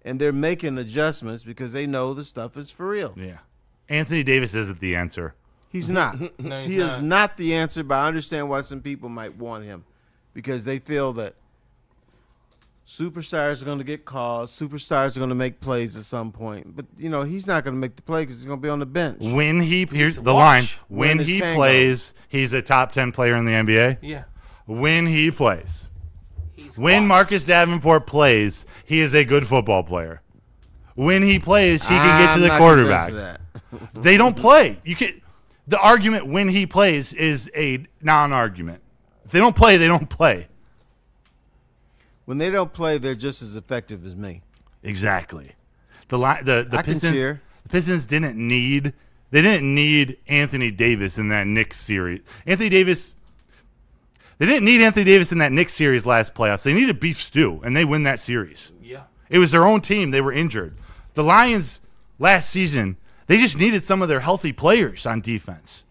S2: And they're making adjustments because they know the stuff is for real.
S1: Yeah. Anthony Davis isn't the answer.
S2: He's not.
S4: No, he's
S2: He is not the answer, but I understand why some people might want him because they feel that superstars are going to get calls, superstars are going to make plays at some point. But, he's not going to make the play because he's going to be on the bench.
S1: Here's the
S4: Watch.
S1: line. When
S2: When
S1: he
S2: is Kango?
S1: plays, he's a top 10 player in the NBA.
S4: Yeah.
S1: When he plays.
S4: He's
S1: When
S4: washed.
S1: Marcus Davenport plays, he is a good football player. When he plays, he can get to
S2: I'm
S1: the
S2: not
S1: quarterback.
S2: convinced of that.
S1: They don't play. The argument when he plays is a non-argument. If they don't play, they don't play.
S2: When they don't play, they're just as effective as me.
S1: Exactly. The
S2: I can
S1: Pistons.
S2: cheer.
S1: The Pistons didn't need They didn't need Anthony Davis in that Knicks series. They didn't need Anthony Davis in that Knicks series last playoffs. They needed beef stew, and they win that series.
S4: Yeah.
S1: It was their own team. They were injured. The Lions last season, they just needed some of their healthy players on defense.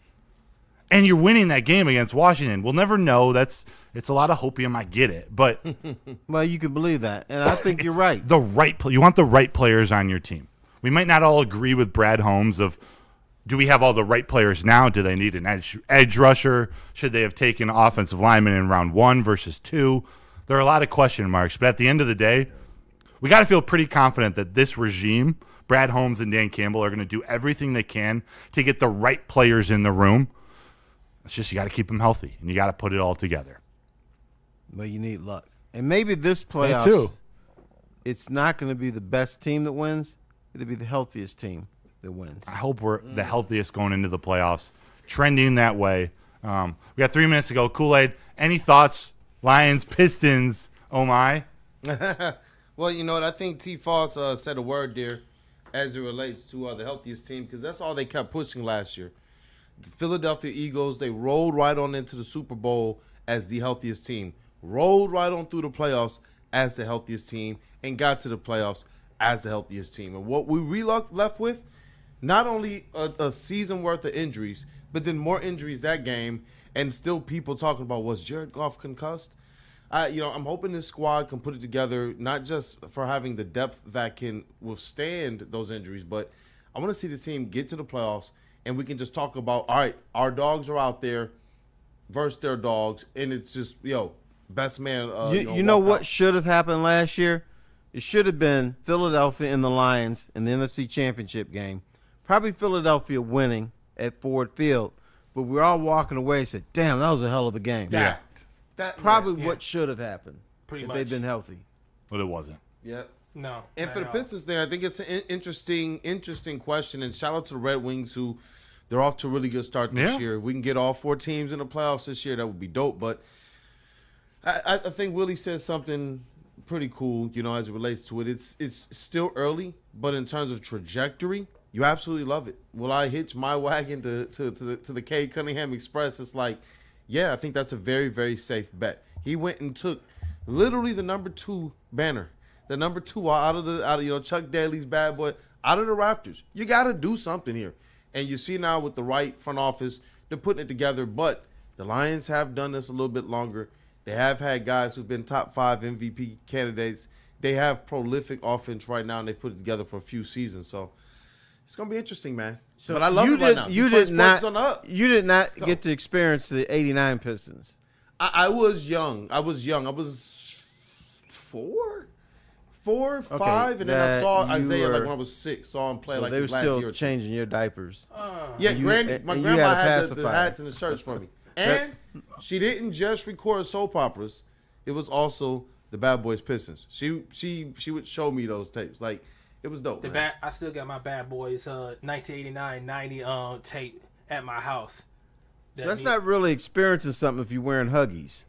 S1: And you're winning that game against Washington. We'll never know. It's a lot of hopium. I get it, but
S2: Well, you can believe that, and I think you're right.
S1: You want the right players on your team. We might not all agree with Brad Holmes of, do we have all the right players now? Do they need an edge rusher? Should they have taken offensive lineman in round 1 versus 2? There are a lot of question marks, but at the end of the day, we got to feel pretty confident that this regime, Brad Holmes and Dan Campbell, are going to do everything they can to get the right players in the room. It's just you got to keep them healthy, and you got to put it all together.
S2: Well, you need luck. And maybe this playoffs,
S3: too.
S2: it's not going to be the best team that wins. It'll be the healthiest team that wins.
S1: I hope we're the healthiest going into the playoffs, trending that way. We got 3 minutes to go. Kool-Aid, any thoughts? Lions, Pistons, oh my.
S3: Well, you know what? I think T. Foss said a word there as it relates to the healthiest team, because that's all they kept pushing last year. The Philadelphia Eagles, they rolled right on into the Super Bowl as the healthiest team, rolled right on through the playoffs as the healthiest team, and got to the playoffs as the healthiest team. And what we left with, not only a season worth of injuries, but then more injuries that game, and still people talking about, was Jared Goff concussed? I'm hoping this squad can put it together, not just for having the depth that can withstand those injuries, but I want to see the team get to the playoffs, and we can just talk about, all right, our dogs are out there versus their dogs, and it's just, best man.
S2: You know what
S3: out.
S2: should have happened last year? It should have been Philadelphia and the Lions in the NFC Championship game. Probably Philadelphia winning at Ford Field, but we're all walking away and said, damn, that was a hell of a game.
S1: Yeah.
S2: That's probably what should have happened
S4: Pretty
S2: if
S4: much.
S2: they'd been healthy.
S1: But it wasn't.
S3: Yep.
S4: No.
S3: And for the Pistons there, I think it's an interesting question. And shout out to the Red Wings, who they're off to a really good start this year. If we can get all 4 teams in the playoffs this year, that would be dope. But I think Willie said something pretty cool, as it relates to it. It's still early, but in terms of trajectory, you absolutely love it. Will I hitch my wagon to the Cade Cunningham Express? It's like, yeah, I think that's a very, very safe bet. He went and took literally the number 2 banner, the number 2 out of Chuck Daly's bad boy, out of the rafters. You got to do something here, and you see now with the right front office, they're putting it together. But the Lions have done this a little bit longer. They have had guys who've been top 5 MVP candidates. They have prolific offense right now, and they put it together for a few seasons. So it's gonna be interesting, man.
S2: So
S3: but I love it right now.
S2: You
S3: Detroit
S2: did not.
S3: Sports on the up.
S2: You did not
S3: go.
S2: get to experience the '89 Pistons.
S3: I was young. I was 4, 5, and then I saw Isaiah like when I was 6. Saw him play
S2: So
S3: like
S2: they were
S3: his last
S2: still
S3: year.
S2: changing your diapers.
S3: Yeah,
S2: you-
S3: Granny,
S2: and
S3: my
S2: you
S3: grandma
S2: had a
S3: had the
S2: pacifier.
S3: hats and the shirts for me, and she didn't just record soap operas. It was also the Bad Boys Pistons. She would show me those tapes. Like, it was dope. Man.
S4: I still got my Bad Boys 1989-90 tape at my house.
S2: So that's not really experiencing something if you're wearing Huggies.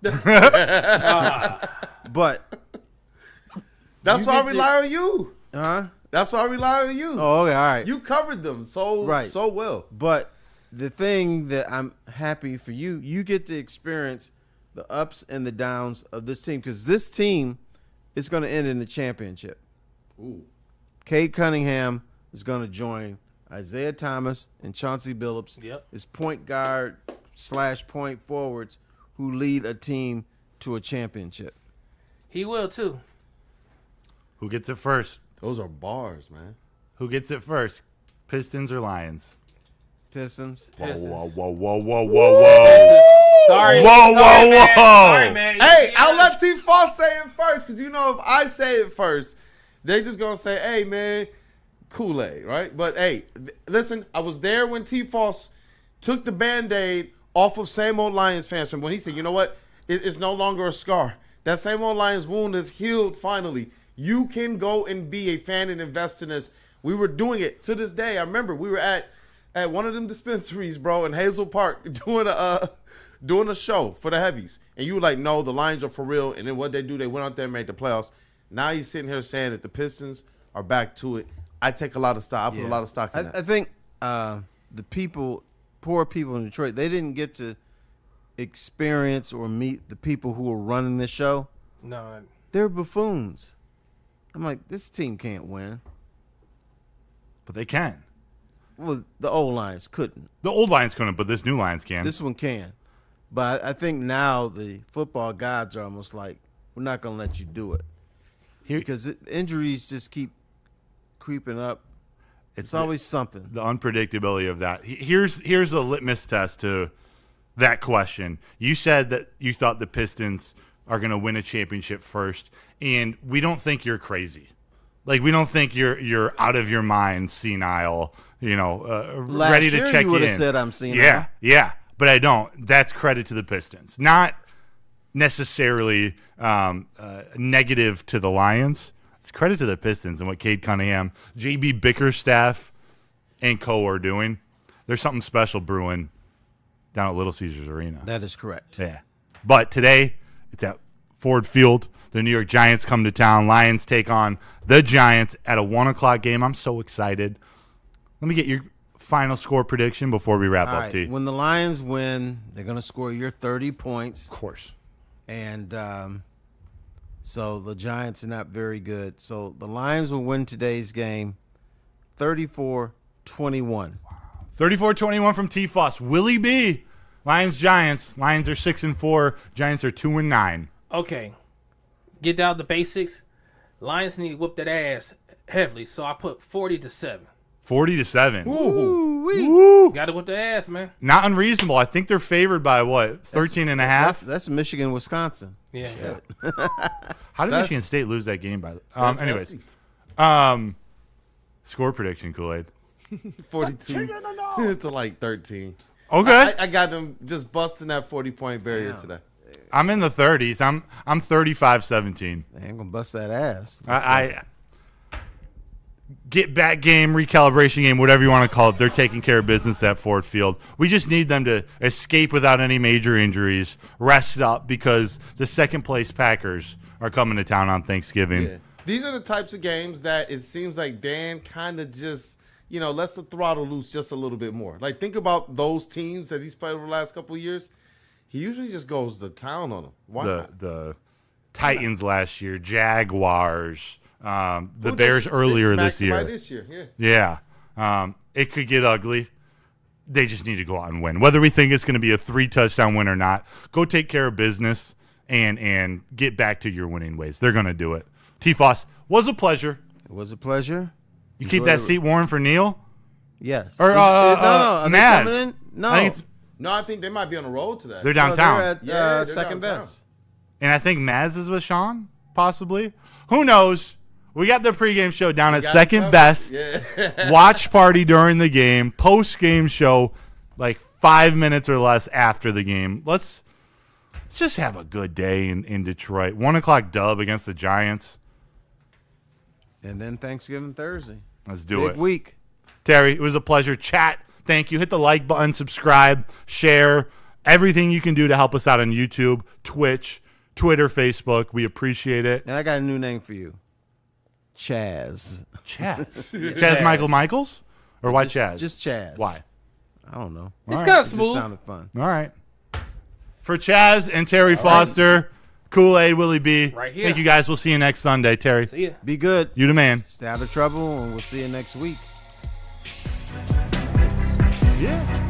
S2: But
S3: That's
S2: You
S3: why I
S2: get
S3: rely on you.
S2: huh?
S3: That's why I rely on you.
S2: Oh, okay, all right.
S3: You covered them so well.
S2: But the thing that I'm happy for you, you get to experience the ups and the downs of this team, because this team is going to end in the championship.
S3: Ooh.
S2: Cade Cunningham is going to join Isaiah Thomas and Chauncey Billups
S4: Yep.
S2: as point guard / point forwards who lead a team to a championship.
S4: He will too.
S1: Who gets it first?
S3: Those are bars, man.
S1: Who gets it first? Pistons or Lions?
S2: Pistons.
S4: Pistons.
S1: Whoa.
S4: Pistons. Sorry.
S1: Whoa,
S4: sorry,
S1: whoa,
S4: man.
S1: whoa.
S4: Sorry, man.
S3: Hey, I'll let T. Foss say it first, because if I say it first, they just going to say, hey, man, Kool-Aid, right? But, hey, listen, I was there when T. Foss took the Band-Aid off of same old Lions fans from when he said, you know what, it's no longer a scar. That same old Lions wound is healed finally. You can go and be a fan and invest in this. We were doing it to this day. I remember we were at one of them dispensaries, bro, in Hazel Park doing a show for the heavies. And you were like, no, the Lions are for real. And then what they do, they went out there and made the playoffs. Now you're sitting here saying that the Pistons are back to it. I take a lot of stock. I put a lot of stock in that.
S2: I think the poor people in Detroit, they didn't get to experience or meet the people who were running the show.
S4: No.
S2: They're buffoons. I'm like, this team can't win.
S1: But they can.
S2: Well, the old Lions couldn't.
S1: The old Lions couldn't, but this new Lions can.
S2: This one can. But I think now the football gods are almost like, we're not going to let you do it. Because injuries just keep creeping up. It's always something.
S1: The unpredictability of that. Here's the litmus test to that question. You said that you thought the Pistons are going to win a championship first, and we don't think you're crazy. Like, we don't think you're out of your mind, senile, ready to check
S2: you would
S1: in.
S2: have said I'm senile.
S1: Yeah, but I don't. That's credit to the Pistons. Not necessarily negative to the Lions. It's credit to the Pistons and what Cade Cunningham, J.B. Bickerstaff, and co are doing. There's something special brewing down at Little Caesars Arena.
S2: That is correct.
S1: Yeah. But today, it's at Ford Field. The New York Giants come to town. Lions take on the Giants at a 1 o'clock game. I'm so excited. Let me get your final score prediction before we wrap
S2: All
S1: up,
S2: right.
S1: T.
S2: When the Lions win, they're going to score your 30 points.
S1: Of course.
S2: And so the Giants are not very good. So the Lions will win today's game 34-21.
S1: 34-21 from T-Foss. Willie B. Lions, Giants. Lions are 6-4. Giants are 2-9.
S4: Okay. Get down to the basics. Lions need to whoop that ass heavily, so I put 40-7.
S1: 40-7.
S2: Ooh,
S1: Woo.
S4: Got to whip the ass, man.
S1: Not unreasonable. I think they're favored by, 13 and a half?
S2: That's Michigan, Wisconsin.
S4: Yeah.
S1: How did Michigan State lose that game, by the anyways. Score prediction, Kool-Aid.
S3: 42 to like 13.
S1: Okay.
S3: I got them just busting that 40-point barrier today.
S1: I'm in the 30s. I'm 35-17.
S2: They ain't gonna bust that ass.
S1: I get back game, recalibration game, whatever you want to call it. They're taking care of business at Ford Field. We just need them to escape without any major injuries, rest up, because the second place Packers are coming to town on Thanksgiving.
S3: Yeah. These are the types of games that it seems like Dan kind of just, lets the throttle loose just a little bit more. Like, think about those teams that he's played over the last couple of years. He usually just goes to town on them. Why not?
S1: The Titans last year, Jaguars, the Bears earlier this year.
S3: This year.
S1: Yeah. It could get ugly. They just need to go out and win. Whether we think it's going to be a 3-touchdown win or not, go take care of business and get back to your winning ways. They're going to do it. T-Foss, was a pleasure.
S2: It was a pleasure.
S1: You keep that seat warm for Neil?
S2: Yes.
S1: Or
S2: no, are they
S1: Maz?
S2: coming in? No.
S3: I think they might be on the road today.
S1: They're downtown.
S2: They're at
S3: they're
S2: second
S3: downtown.
S2: best.
S1: And I think Maz is with Sean, possibly. Who knows? We got the pregame show down at second best.
S3: Yeah.
S1: Watch party during the game. Post-game show like 5 minutes or less after the game. Let's just have a good day in Detroit. 1 o'clock dub against the Giants.
S2: And then Thanksgiving Thursday.
S1: Let's do it.
S2: Big week.
S1: Terry, it was a pleasure. Chat, thank you. Hit the like button, subscribe, share, everything you can do to help us out on YouTube, Twitch, Twitter, Facebook. We appreciate it.
S2: And I got a new name for you. Chaz.
S1: Chaz. Chaz Michael Michaels? Or why Chaz?
S2: Just Chaz.
S1: Why?
S2: I don't know.
S4: It's
S1: All
S4: kind of
S2: It
S4: smooth.
S2: just sounded fun.
S1: All right. For Chaz and Terry Foster, Kool-Aid, Willie B.
S4: Right here.
S1: Thank you guys. We'll see you next Sunday. Terry,
S4: See ya.
S2: Be good.
S1: you the man.
S2: Stay out of trouble, and we'll see you next week.
S1: Yeah.